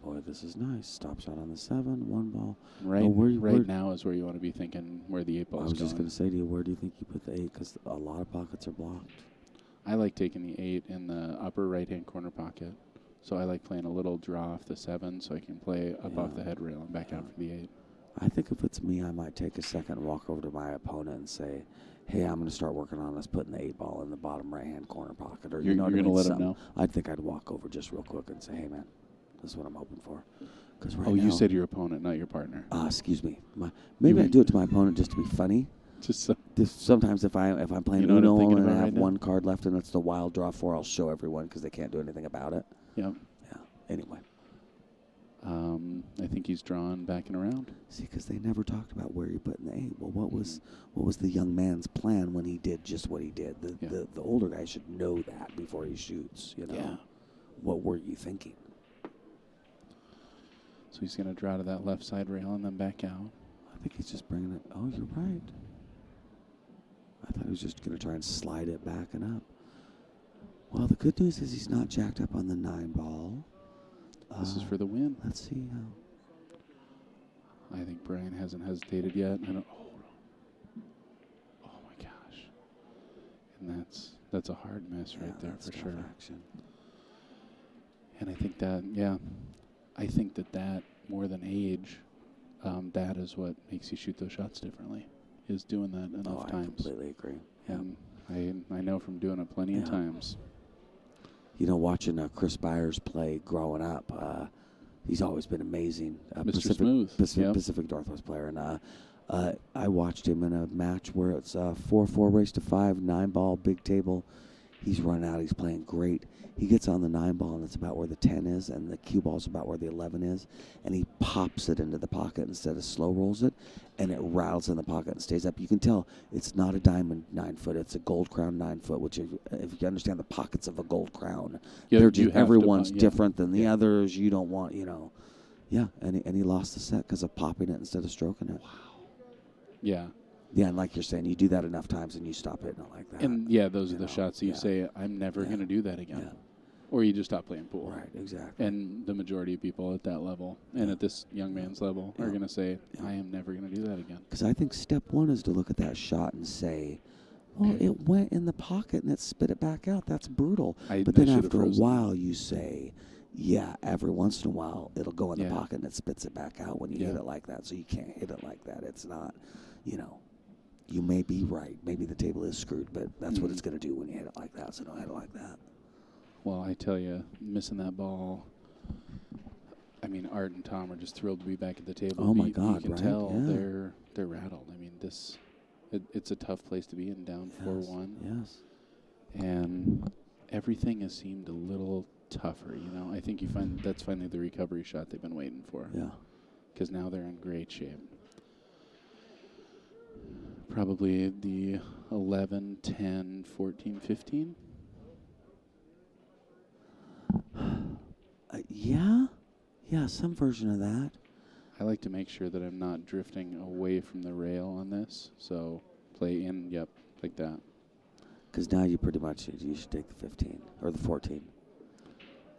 boy, this is nice. Stop shot on the 7, 1 ball. Right, where now is where you want to be thinking where the 8 ball is I was going. just going to say to you, where do you think you put the 8? Because a lot of pockets are blocked. I like taking the 8 in the upper right-hand corner pocket. So I like playing a little draw off the 7 so I can play up off the head rail and back out for the 8. I think if it's me, I might take a second and walk over to my opponent and say, hey, I'm going to start working on us putting the 8 ball in the bottom right-hand corner pocket. Or You're going to let him know? I think I'd walk over just real quick and say, hey, man, this is what I'm hoping for. You said your opponent, not your partner. Excuse me. Maybe I do it to my opponent just to be funny. Just so. Sometimes if I'm playing You know what I'm Uno thinking and I about have right now? 1 card left and it's the wild draw 4, I'll show everyone because they can't do anything about it. Yep. Yeah. Anyway. I think he's drawn back and around. See, because they never talked about where you put in the 8. Well, what was the young man's plan when he did just what he did? The older guy should know that before he shoots. You know. Yeah. What were you thinking? So he's going to draw to that left side rail and then back out. I think he's just bringing it. Oh, you're right. I thought he was just going to try and slide it back and up. Well, the good news is he's not jacked up on the 9 ball. This is for the win. Let's see how. I think Brian hasn't hesitated yet. Oh my gosh. And that's a hard miss right there for sure. Action. And I think that more than age, that is what makes you shoot those shots differently, is doing that enough times. I completely agree. And I know from doing it plenty of times. You know, watching Chris Byers play growing up, He's always been amazing. Mr. Smooth. Yep. Pacific Northwest player. And I watched him in a match where it's 4-4 race to 5, 9-ball, big table. He's run out. He's playing great. He gets on the 9-ball, and it's about where the 10 is, and the cue ball's about where the 11 is, and he pops it into the pocket instead of slow rolls it, and it rattles in the pocket and stays up. You can tell it's not a diamond 9-foot. It's a gold crown 9-foot, which if you understand the pockets of a gold crown, they're just, everyone's different than the others. You don't want, Yeah, and he lost the set because of popping it instead of stroking it. Wow. Yeah. Yeah, and like you're saying, you do that enough times and you stop hitting it like that. And, those are the shots that you say, I'm never going to do that again. Yeah. Or you just stop playing pool. Right, exactly. And the majority of people at that level and at this young man's level are going to say, I am never going to do that again. Because I think step one is to look at that shot and say, well, it went in the pocket and it spit it back out. That's brutal. But then after a while you say, yeah, every once in a while it'll go in the pocket and it spits it back out when you hit it like that. So you can't hit it like that. It's not, you may be right. Maybe the table is screwed, but that's what it's going to do when you hit it like that. So don't hit it like that. Well, I tell you, missing that ball, I mean, Art and Tom are just thrilled to be back at the table. Oh, my God, you can tell they're rattled. I mean, it's a tough place to be in, down 4-1. Yes. And everything has seemed a little tougher, I think that's finally the recovery shot they've been waiting for. Yeah. Because now they're in great shape. Probably the 11, 10, 14, 15. Yeah, some version of that. I like to make sure that I'm not drifting away from the rail on this. So play in, like that. Because now you pretty much, you should take the 15 or the 14.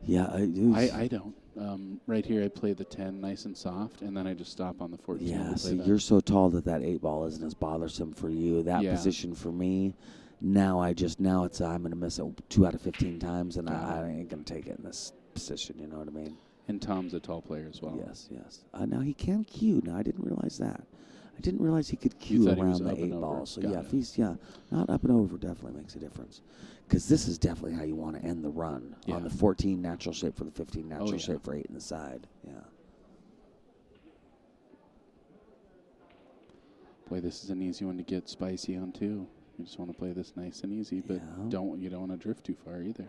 Yeah, I don't. Right here, I play the 10 nice and soft, and then I just stop on the 14. Yeah, see, you're so tall that 8-ball isn't as bothersome for you. That position for me, now it's I'm going to miss it 2 out of 15 times, and I ain't going to take it in this position, you know what I mean? And Tom's a tall player as well. Yes. Now he can cue. Now, I didn't realize that. I didn't realize he could cue around the 8-ball. So, if he's, not up and over definitely makes a difference. Because this is definitely how you want to end the run. On the 14, natural shape for the 15, natural shape for 8 in the side. Yeah. Boy, this is an easy one to get spicy on, too. You just want to play this nice and easy, but you don't want to drift too far either.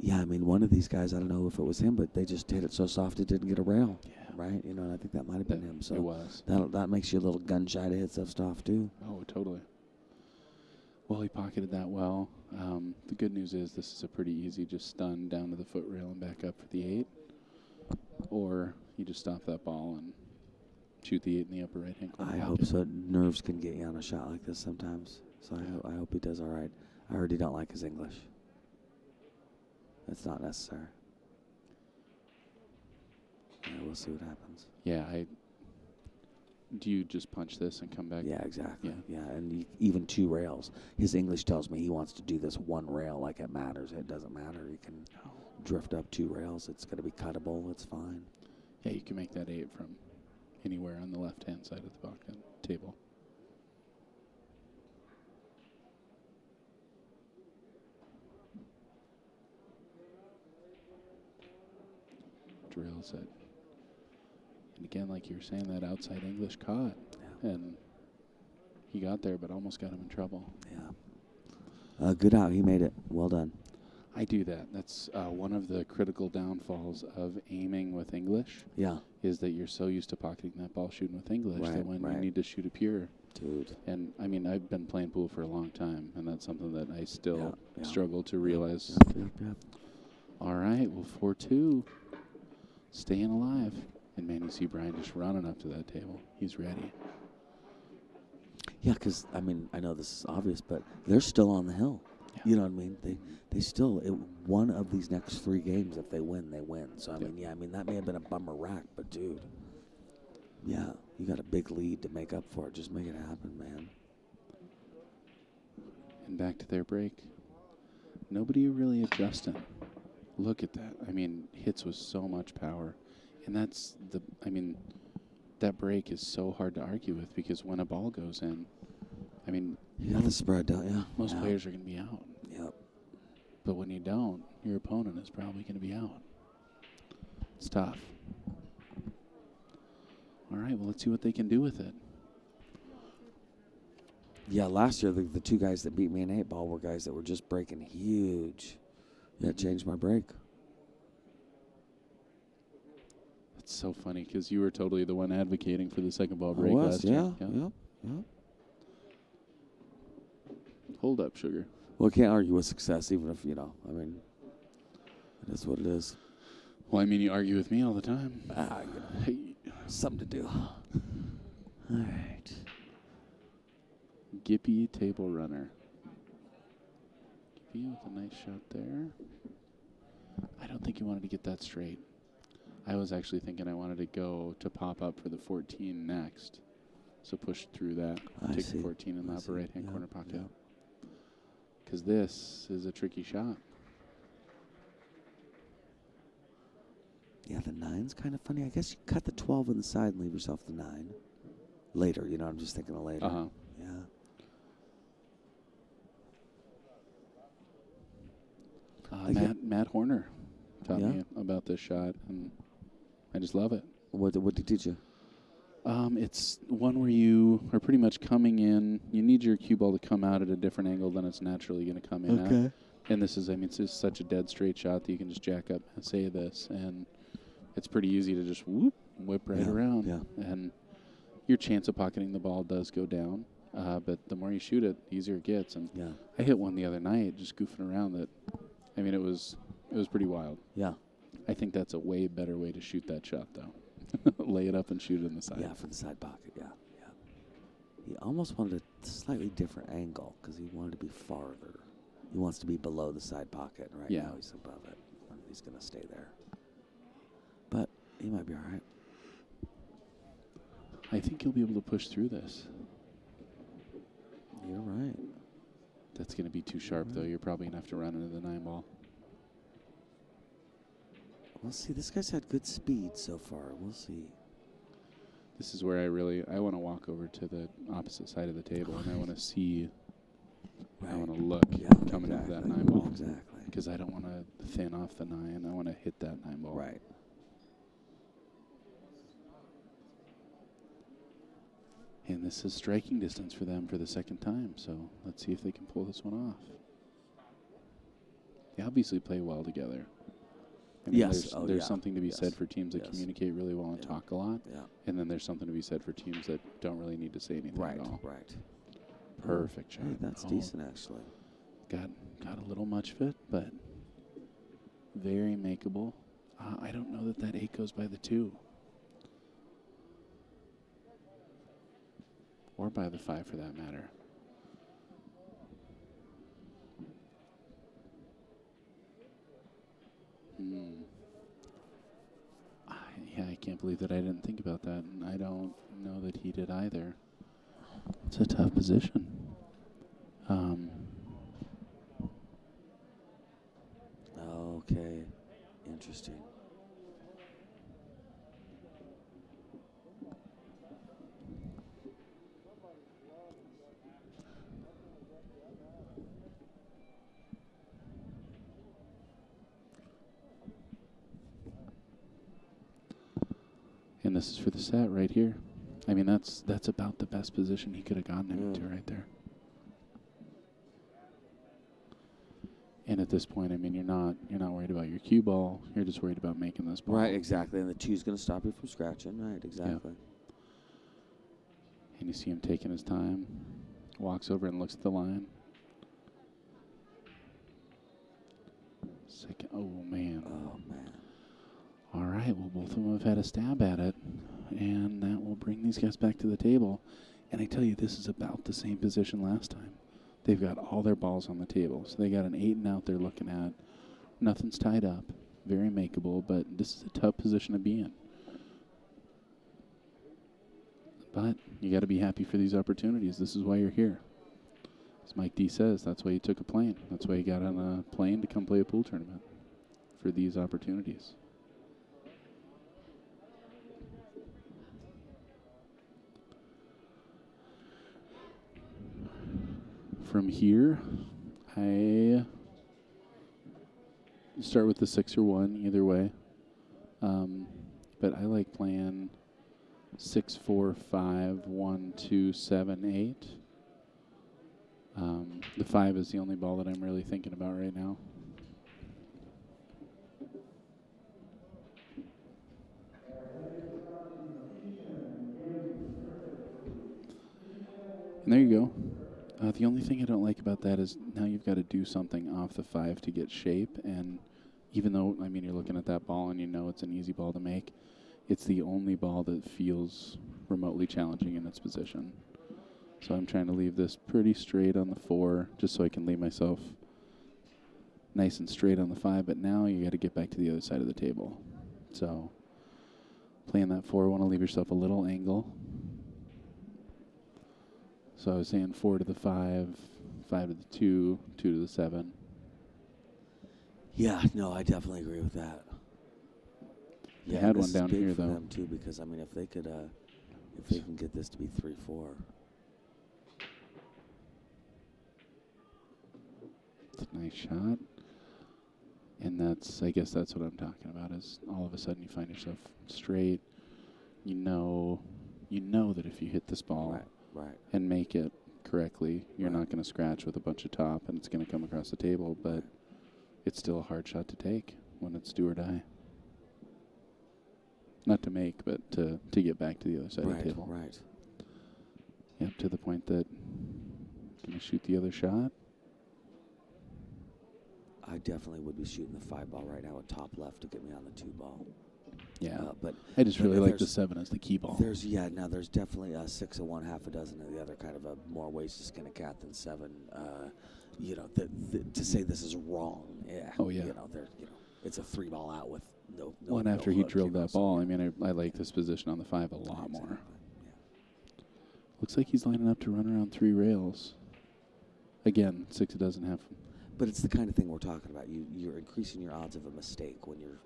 Yeah, I mean, one of these guys, I don't know if it was him, but they just hit it so soft it didn't get a rail. Yeah. Right? And I think that might have been him. So it was. That makes you a little gun shy to hit stuff soft, too. Oh, totally. Well, he pocketed that well. The good news is this is a pretty easy just stun down to the foot rail and back up for the 8. Or you just stop that ball and shoot the 8 in the upper right-hand corner. I hope so. Nerves can get you on a shot like this sometimes. So I hope he does all right. I heard he don't like his English. It's not necessary. Yeah, we'll see what happens. Yeah, do you just punch this and come back? Yeah, exactly. Yeah, and even 2 rails. His English tells me he wants to do this 1 rail like it matters. It doesn't matter. You can drift up 2 rails. It's going to be cuttable. It's fine. Yeah, you can make that 8 from anywhere on the left-hand side of the pocket table. Drills it. And again, like you were saying, that outside English caught. Yeah. And he got there, but almost got him in trouble. Yeah. Good out. He made it. Well done. I do that. That's one of the critical downfalls of aiming with English. Yeah. Is that you're so used to pocketing that ball shooting with English that when you need to shoot a pure. Dude. And, I mean, I've been playing pool for a long time, and that's something that I still struggle to realize. Yeah. All right, well, 4-2. Staying alive. And man, you see Brian just running up to that table. He's ready. Yeah, because, I mean, I know this is obvious, but they're still on the hill. Yeah. You know what I mean? They still, one of these next 3 games, if they win, they win. So, I mean, that may have been a bummer rack, but, dude, yeah, you got a big lead to make up for it. Just make it happen, man. And back to their break. Nobody really adjusting. Look at that. I mean, hits with so much power. And that break is so hard to argue with because when a ball goes in, I mean, you got the spread, don't you? Most players are going to be out. Yep. But when you don't, your opponent is probably going to be out. It's tough. All right, well, let's see what they can do with it. Yeah, last year the two guys that beat me in 8-ball were guys that were just breaking huge. That changed my break. It's so funny because you were totally the one advocating for the second ball I break was, last yeah, year. yeah. Hold up, sugar. Well, I can't argue with success, even if, it is what it is. Well, I mean, you argue with me all the time. Hey. Something to do. All right. Gippy table runner. Gippy with a nice shot there. I don't think he wanted to get that straight. I was actually thinking I wanted to go to pop up for the 14 next. So push through that. Take the 14 in the upper right-hand corner pocket. Because this is a tricky shot. Yeah, the 9's kind of funny. I guess you cut the 12 on the side and leave yourself the 9. Later, I'm just thinking of later. Uh-huh. Yeah. Matt Horner taught me about this shot, and I just love it. What did he teach you? It's one where you are pretty much coming in. You need your cue ball to come out at a different angle than it's naturally going to come in at. And this is, it's just such a dead straight shot that you can just jack up and say this, and it's pretty easy to just whip right around. Yeah. And your chance of pocketing the ball does go down, but the more you shoot it, the easier it gets. And I hit one the other night just goofing around that, it was pretty wild. Yeah. I think that's a way better way to shoot that shot, though. Lay it up and shoot it in the side. Yeah, from the side pocket, yeah. He almost wanted a slightly different angle because he wanted to be farther. He wants to be below the side pocket, and right now he's above it. He's going to stay there. But he might be all right. I think he'll be able to push through this. You're right. That's going to be too sharp, though. You're probably going to have to run into the 9-ball. We'll see. This guy's had good speed so far. We'll see. This is where I want to walk over to the opposite side of the table, and I want to see, I want to look coming into that 9-ball. Exactly. Because I don't want to thin off the 9. I want to hit that 9-ball. Right. And this is striking distance for them for the second time, so let's see if they can pull this one off. They obviously play well together. There's something to be said for teams that communicate really well and talk a lot. Yeah. And then there's something to be said for teams that don't really need to say anything at all. Right. Perfect shot. Hey, that's decent, actually. Got a little much fit, but very makeable. I don't know that 8 goes by the 2. Or by the 5 for that matter. I can't believe that I didn't think about that, and I don't know that he did either. It's a tough position. Okay. Interesting. And this is for the set right here. That's about the best position he could have gotten him into right there. And at this point, you're not worried about your cue ball. You're just worried about making this ball. Right, exactly. And the 2's going to stop you from scratching. Right, exactly. And you see him taking his time. Walks over and looks at the line. Second. Oh, man. All right, well, both of them have had a stab at it, and that will bring these guys back to the table. And I tell you, this is about the same position last time. They've got all their balls on the table, so they got an 8 and out they're looking at. Nothing's tied up, very makeable, but this is a tough position to be in. But you got to be happy for these opportunities. This is why you're here. As Mike D says, that's why he took a plane. That's why he got on a plane to come play a pool tournament, for these opportunities. From here, I start with the 6 or 1 either way. But I like playing 6, 4, 5, 1, 2, 7, 8. The 5 is the only ball that I'm really thinking about right now. And there you go. The only thing I don't like about that is now you've got to do something off the 5 to get shape. And even though, I mean, you're looking at that ball and you know it's an easy ball to make, it's the only ball that feels remotely challenging in its position. So I'm trying to leave this pretty straight on the 4 just so I can leave myself nice and straight on the 5. But now you got to get back to the other side of the table. So playing that 4, want to leave yourself a little angle. So I was saying 4 to the 5, 5 to the 2, 2 to the 7. Yeah, no, I definitely agree with that. They Yeah, had this one is down big here, for though. them too, because I mean, if they can get this to be 3-4. It's a nice shot. And that's, I guess that's what I'm talking about, is all of a sudden you find yourself straight. You know that if you hit this ball Right. and make it correctly, you're Right. not going to scratch with a bunch of top and it's going to come across the table, but it's still a hard shot to take when it's do or die. Not to make, but to get back to the other side of the table. Right. Yep, to the point that going to shoot the other shot. I definitely would be shooting the 5 ball right now with top left to get me on the 2 ball. Yeah, but I just really like the there's- 7 as the key ball. There's definitely 6 of one, half a dozen of the other, kind of a more ways to skin a cat than 7. To say this is wrong, yeah. Oh, yeah. It's a 3 ball out with no. One no after he hook, drilled that so- ball, I mean, I like this position on the 5 a lot more. Exactly, yeah. Looks like he's lining up to run around 3 rails. Again, 6 doesn't have. But it's the kind of thing we're talking about. You're increasing your odds of a mistake when you're.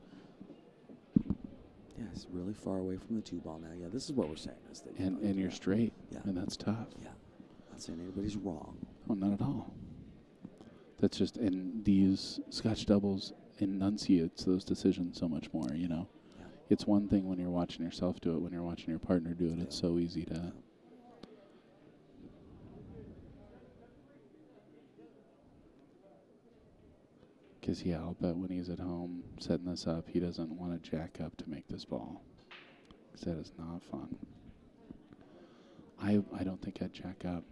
Yeah, it's really far away from the 2 ball now. Yeah, this is what we're saying. Is that, And you're straight. Yeah. And that's tough. Yeah. Not saying anybody's wrong. Oh, not at all. That's just, and these Scotch doubles enunciates those decisions so much more, you know. Yeah. It's one thing when you're watching yourself do it, when you're watching your partner do it, it's so easy to. Because, yeah, I'll bet when he's at home setting this up, he doesn't want to jack up to make this ball. Because that is not fun. I don't think I'd jack up.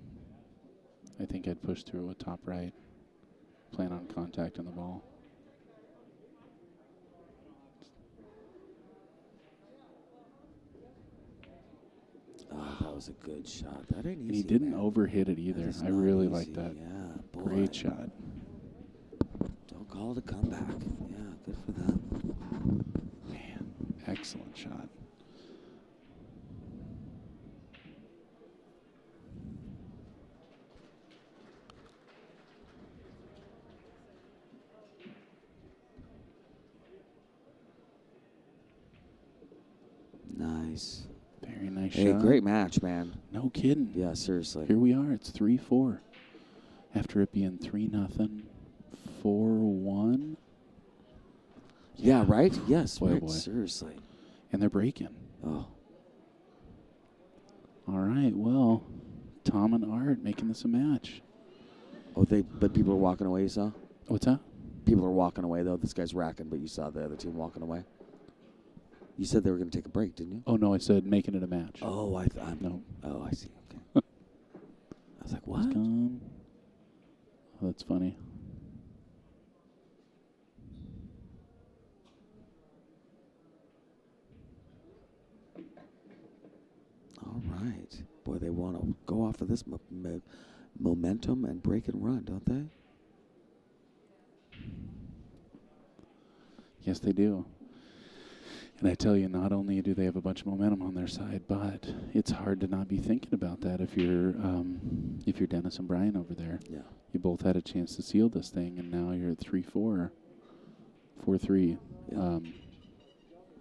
I think I'd push through with top right. Plan on contacting the ball. Oh, that was a good shot. That ain't easy. And he didn't man. overhit it That either. is I not really easy. like that. Yeah, boy. Great shot. Don't call it a comeback. Yeah, good for them. Man, excellent shot. Nice. Very nice Hey, shot. great match, man. No kidding. Yeah, seriously. Here we are. It's 3-4. After it being 3-0, 4-1. Yeah, right? Yes, Boy, right. boy. Seriously. And they're breaking. Oh. All right. Well, Tom and Art making this a match. Oh, but people are walking away, you saw? What's that? People are walking away, though. This guy's racking, but you saw the other team walking away. You said they were going to take a break, didn't you? Oh, no, I said making it a match. Oh, No. Oh, I see. Okay. I was like, what? It's gone. Oh, that's funny. All right. Boy, they want to go off of this momentum and break and run, don't they? Yes, they do. And I tell you, not only do they have a bunch of momentum on their side, but it's hard to not be thinking about that if you're Dennis and Brian over there. Yeah. You both had a chance to seal this thing, and now you're at 3-4, 4-3. Yeah.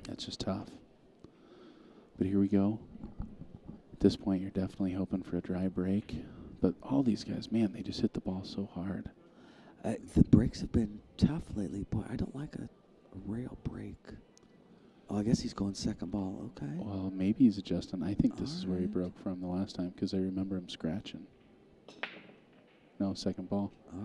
That's just tough. But here we go. At this point, you're definitely hoping for a dry break. But all these guys, man, they just hit the ball so hard. The breaks have been tough lately. Boy, I don't like a rail break. Oh, I guess he's going second ball. Okay. Well, maybe he's adjusting. I think this is where he Alright. broke from the last time because I remember him scratching. No, second ball. All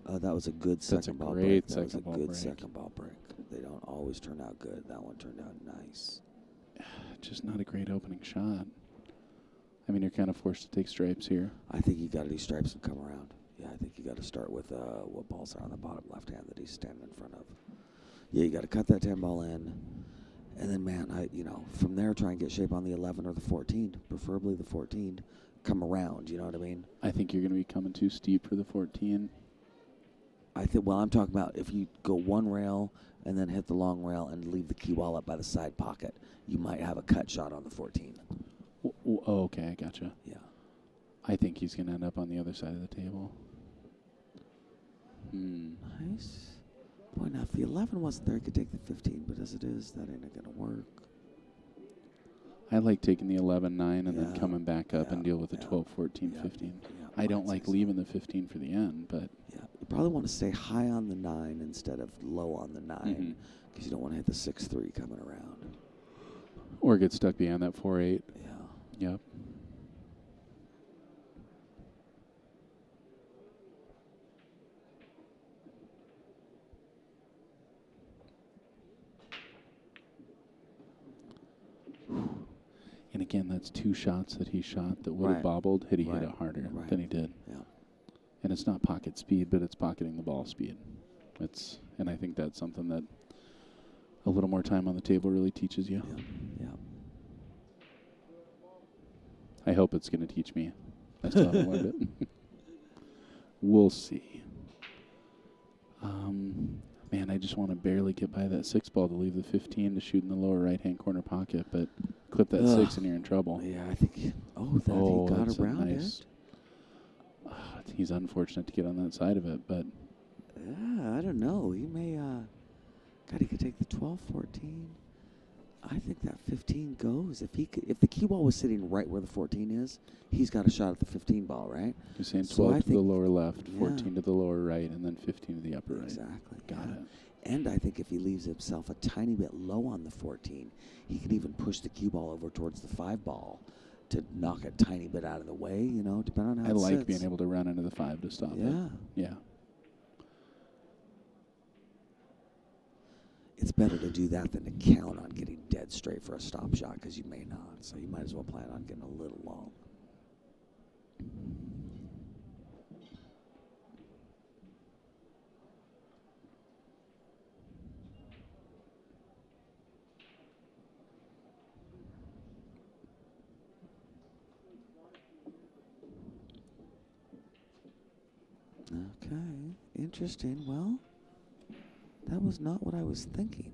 right. That was a good That's a second ball great break. That was a second ball good break. second ball break. They don't always turn out good. That one turned out nice. Just not a great opening shot. I mean, you're kind of forced to take stripes here. I think you got to do stripes and come around. Yeah, I think you got to start with what balls are on the bottom left hand that he's standing in front of. Yeah, you got to cut that 10 ball in, and then man, from there try and get shape on the 11 or the 14, preferably the 14. Come around, you know what I mean? I think you're going to be coming too steep for the 14. I think. Well, I'm talking about if you go one rail and then hit the long rail and leave the cue ball up by the side pocket, you might have a cut shot on the 14. Oh, okay, I gotcha. Yeah. I think he's going to end up on the other side of the table. Nice. Boy, now if the 11 wasn't there, he could take the 15, but as it is, that ain't going to work. I like taking the 11-9 and then Yeah, coming back up and yeah, deal with the yeah, 12, 14, yeah, 15. yeah, I don't I'd like say so. leaving the 15 for the end, but Yeah, you probably want to stay high on the 9 instead of low on the 9 because you don't want to hit the 6-3 coming around. or get stuck behind that 4-8. Yeah. Yep. And again, that's two shots that he shot that would have Right. bobbled had he hit Right. it harder Right. than he did. Yeah. And it's not pocket speed, but it's pocketing the ball speed. And I think that's something that a little more time on the table really teaches you. Yeah. Yeah. I hope it's going to teach me. I still haven't learned it. We'll see. Man, I just want to barely get by that 6 ball to leave the 15 to shoot in the lower right-hand corner pocket, but clip that 6 and you're in trouble. Yeah, I think. He got that's a around nice. He's unfortunate to get on that side of it, but it. Yeah, I don't know. He may. God, he could take the 12, 14. I think that 15 goes. If the cue ball was sitting right where the 14 is, he's got a shot at the 15 ball, right? you're saying So 12 I to the think- lower left, yeah. 14 to the lower right, and then 15 to the upper right. Exactly. Got yeah. it. And I think if he leaves himself a tiny bit low on the 14, he can even push the cue ball over towards the 5 ball to knock a tiny bit out of the way, depending on how I it like sits. being able to run into the 5 to stop it. Yeah. Yeah. It's better to do that than to count on getting dead straight for a stop shot because you may not. So you might as well plan on getting a little long. Okay, interesting. Well, that was not what I was thinking.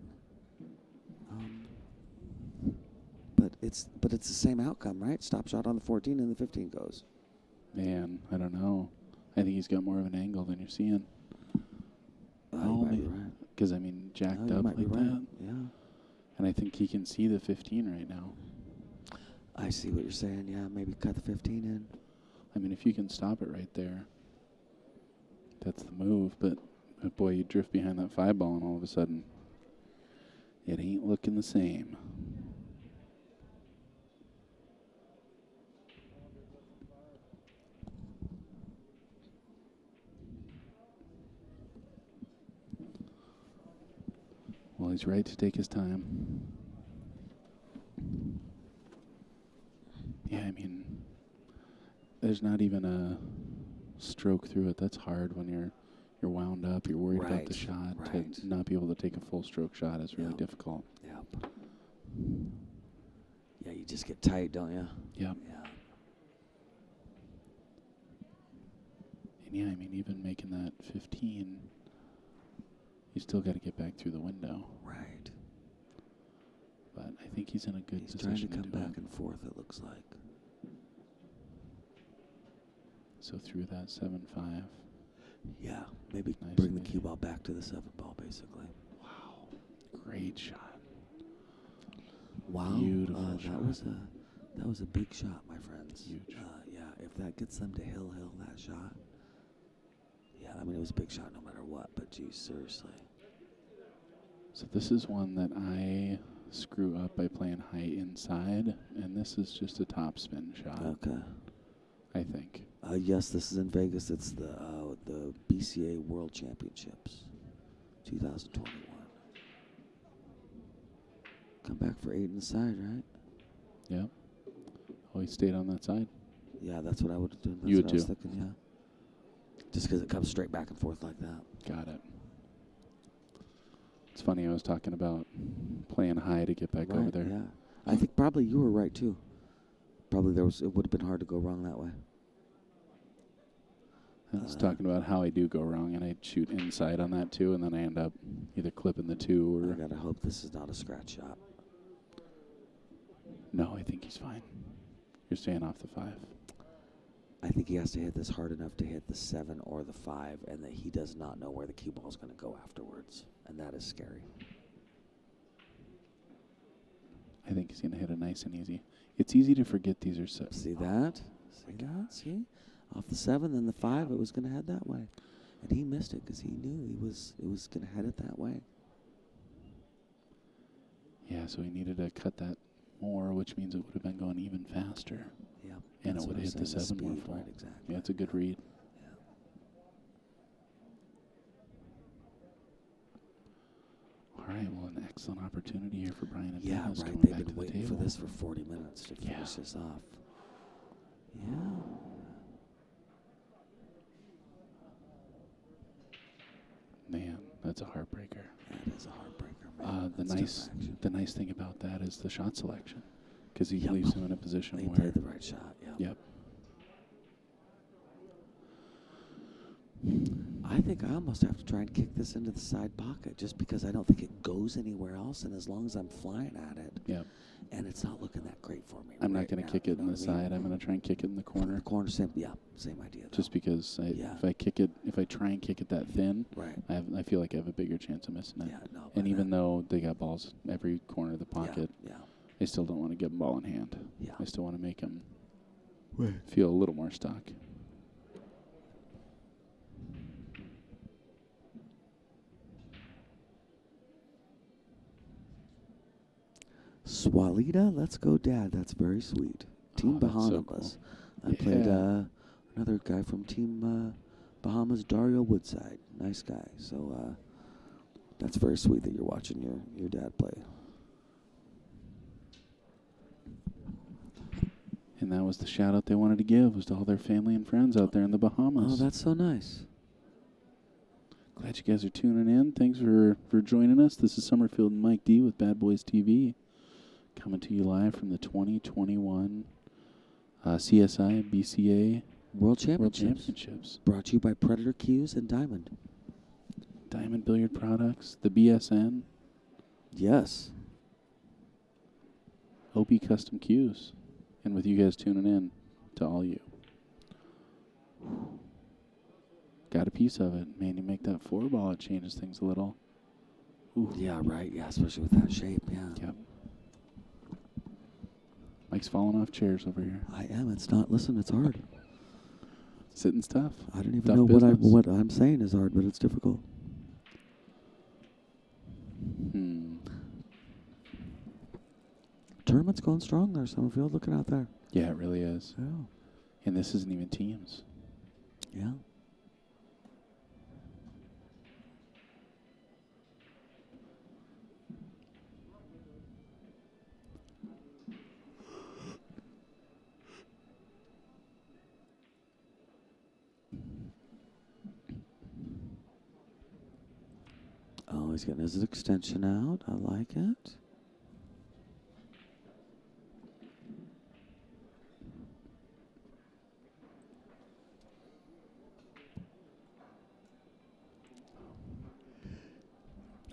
But it's the same outcome, right? Stop shot on the 14 and the 15 goes. Man, I don't know. I think he's got more of an angle than you're seeing. You might be right. Because, I mean, jacked You up might be like right. that. Yeah. And I think he can see the 15 right now. I see what you're saying. Yeah, maybe cut the 15 in. I mean, if you can stop it right there, that's the move. But, boy, you drift behind that 5 ball, and all of a sudden, it ain't looking the same. Well, he's right to take his time. Yeah, I mean, there's not even a stroke through it. That's hard when you're wound up. You're worried about the Right, shot. right. To not be able to take a full stroke shot is really Yep. difficult. Yep. Yeah, you just get tight, don't you? Yep. Yeah. And yeah, I mean, even making that 15, you still got to get back through the window. Right. But I think he's in a good He's trying to position come do back it. and forth, it looks like. So through that 7-5. Yeah, maybe Nice bring the and cue easy. ball back to the 7 ball, basically. Wow. Great shot. Wow. Beautiful shot. That was a big shot, my friends. Huge. Yeah, if that gets them to hill that shot. Yeah, I mean, it was a big shot no matter what, but geez, seriously. So this is one that I screw up by playing high inside, and this is just a top spin shot. Okay. I think. Yes, this is in Vegas. It's the BCA World Championships, 2021. Come back for 8 inside, right? Yep. Oh, he stayed on that side. Yeah, that's what I would have done. That's You what would I was too. thinking, yeah. Just because it comes straight back and forth like that. Got it. It's funny, I was talking about playing high to get back over there. Yeah. I think probably you were right too. Probably it would have been hard to go wrong that way. I was talking about how I do go wrong, and I shoot inside on that too, and then I end up either clipping the 2 or... I gotta hope this is not a scratch shot. No, I think he's fine. You're staying off the 5. I think he has to hit this hard enough to hit the 7 or the 5, and that he does not know where the cue ball is going to go afterwards, and that is scary. I think he's going to hit it nice and easy. It's easy to forget these are... See that? See that? See? Off the 7, then the 5, it was going to head that way. And he missed it because he knew it was going to head it that way. Yeah, so he needed to cut that more, which means it would have been going even faster. Yeah. And it would have hit the 7 more full. Right, exactly. Yeah, it's a good read. All right, well, an excellent opportunity here for Brian and Dennis right. coming They've back to been the waiting table. for this for 40 minutes to finish this off. Yeah. Man, that's a heartbreaker. That is a heartbreaker, man. The nice thing about that is the shot selection, because he Yep. leaves him in a position He where... played the right shot, yeah. Yep. I think I almost have to try and kick this into the side pocket just because I don't think it goes anywhere else, and as long as I'm flying at it, Yep. and it's not looking that great for me. I'm not right going to now, kick you it in know the what I mean? side. I'm going to try and kick it in the corner. The corner, same idea. Though. Just because Yeah. if I try and kick it that thin, Right. I feel like I have a bigger chance of missing it. Yeah, no. And even though they got balls every corner of the pocket, Yeah. I still don't want to give him ball in hand. Yeah. I still want to make him feel a little more stuck. Swalita, let's go, Dad. That's very sweet. Team that's so Bahamas. cool. I played Yeah. another guy from Team Bahamas, Dario Woodside. Nice guy. So that's very sweet that you're watching your dad play. And that was the shout out they wanted to give, was to all their family and friends out there in the Bahamas. Oh, that's so nice. Glad you guys are tuning in. Thanks for joining us. This is Summerfield and Mike D with Bad Boys TV, coming to you live from the 2021 CSI BCA World World Championships. Championships. Brought to you by Predator Cues and Diamond. Diamond Billiard Products, the BSN, Yes. OP Custom Cues, and with you guys tuning in, to all you. Got a piece of it. Man, you make that 4 ball, it changes things a little. Ooh. Yeah, right. Yeah, especially with that shape. Yeah. Yep. Mike's falling off chairs over here. I am. It's not. Listen, it's hard. Sitting's tough. I don't even Tough know business. what I'm saying is hard, but it's difficult. Tournament's going strong there, Summerfield. Looking out there. Yeah, it really is. Yeah. And this isn't even teams. Yeah. Oh, he's getting his extension out. I like it.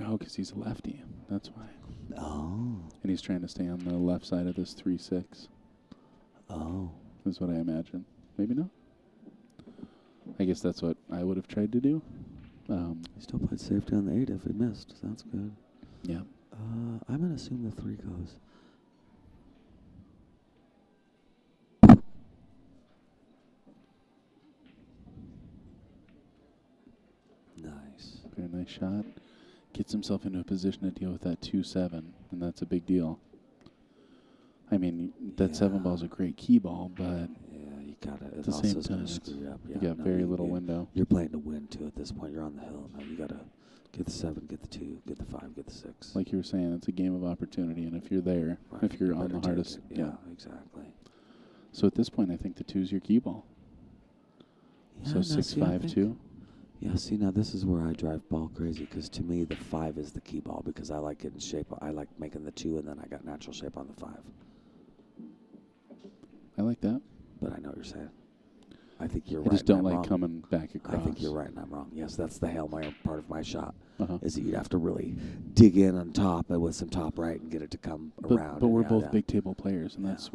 Oh, because he's a lefty. That's why. Oh. And he's trying to stay on the left side of this 3-6. Oh. Is what I imagine. Maybe not. I guess that's what I would have tried to do. He still played safety on the 8 if he missed. That's good. Yeah. I'm going to assume the 3 goes. Very nice shot. gets himself into a position to deal with that 2-7, and that's a big deal. I mean, that 7 ball is a great key ball, but you gotta. at It the also same is time, gonna screw you up. you got very little window. You're playing to win too at this point. You're on the hill now. You gotta get the 7, get the 2, get the 5, get the 6. Like you were saying, it's a game of opportunity, and if you're there, Right, if you're you on better the take hardest, it. Yeah, exactly. So at this point, I think the 2's your key ball. Yeah, So now 6, see, I 5, think- 2. Yeah, see, now this is where I drive ball crazy because to me the 5 is the key ball because I like getting shape. I like making the 2 and then I got natural shape on the 5. I like that. But I know what you're saying. I think you're I right. just don't and I'm like wrong. coming back across. I think you're right and I'm wrong. Yes, that's the Hail Mary part of my shot. Uh-huh. Is that you'd have to really dig in on top and with some top right and get it to come around. But we're and both big table players, and that's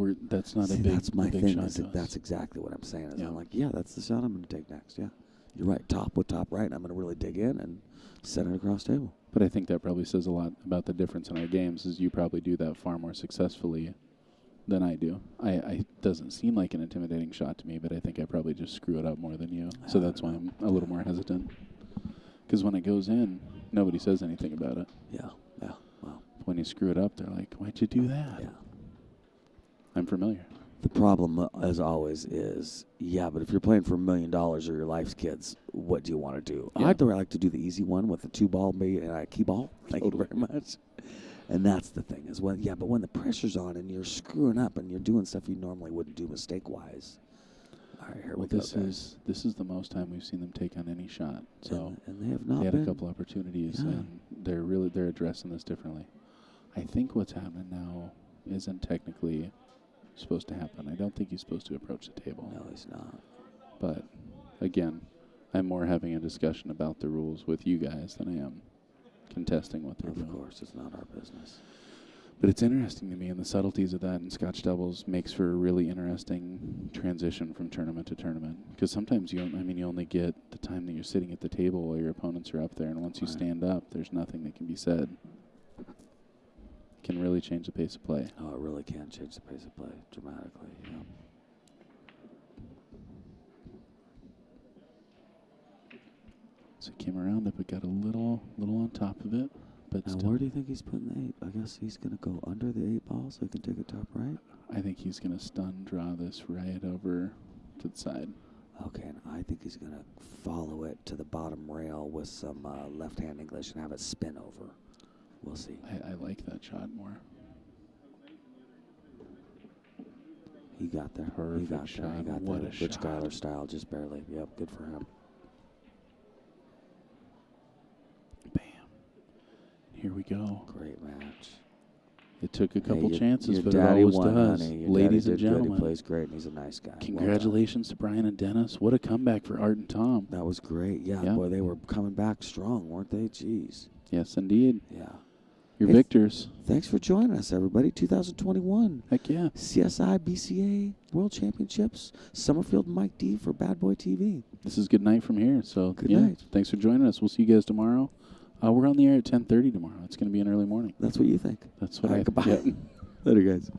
not See, a big, that's my a big thing. shot Is to that us. that's exactly what I'm saying. Is Yeah. I'm like, yeah, that's the shot I'm going to take next. Yeah, you're right. Top with top right. And I'm going to really dig in and send it across table. But I think that probably says a lot about the difference in our games. Is you probably do that far more successfully than I do. I doesn't seem like an intimidating shot to me, but I think I probably just screw it up more than you. So that's why I'm a little more hesitant. Because when it goes in, nobody says anything about it. Yeah. Well, When you screw it up, they're like, "Why'd you do that?" yeah. I'm familiar. The problem, as always, is but if you're playing for $1 million or your life's kids, what do you want to do? Yeah. I'd like to do the easy one with the 2-ball and a key ball. Thank you very much. And that's the thing is when but when the pressure's on and you're screwing up and you're doing stuff you normally wouldn't do mistake-wise. All right, here we go. This is the most time we've seen them take on any shot. So and they have not they had been. a couple opportunities, Yeah. and they're addressing this differently. I think what's happening now isn't technically supposed to happen. I don't think he's supposed to approach the table. No, he's not. But again, I'm more having a discussion about the rules with you guys than I am contesting what they're doing. Of course, it's not our business. But it's interesting to me, and the subtleties of that in Scotch doubles makes for a really interesting transition from tournament to tournament. Because sometimes you only get the time that you're sitting at the table while your opponents are up there, and once you stand up, there's nothing that can be said. It can really change the pace of play. Oh, it really can change the pace of play dramatically. Yeah. So he came around it, but got a little on top of it. But Now, still, where do you think he's putting the 8? I guess he's going to go under the 8 ball so he can take it top right. I think he's going to stun draw this right over to the side. Okay, and I think he's going to follow it to the bottom rail with some left-hand English and have it spin over. We'll see. I like that shot more. He got there. Perfect He got shot. there. He got What there. a Rich shot. Schuyler style, just barely. Yep, good for him. Bam. Here we go. Great match. It took a couple Hey, chances, your but it daddy always won, does. honey. Your Ladies daddy and did good. He gentlemen, plays great, and he's a nice guy. Well done. congratulations to Brian and Dennis. What a comeback for Art and Tom. That was great. Yeah, Yeah. boy, they were coming back strong, weren't they? Jeez. Yes, indeed. Yeah. Your Hey, victors. Thanks for joining us, everybody. 2021 Heck yeah. CSI BCA World Championships. Summerfield Mike D for Bad Boy TV. This is good night from here. So, Good yeah, night. thanks for joining us. We'll see you guys tomorrow. We're on the air at 10:30 tomorrow. It's going to be an early morning. That's what you think. That's what All I right, goodbye. yeah. Later, guys.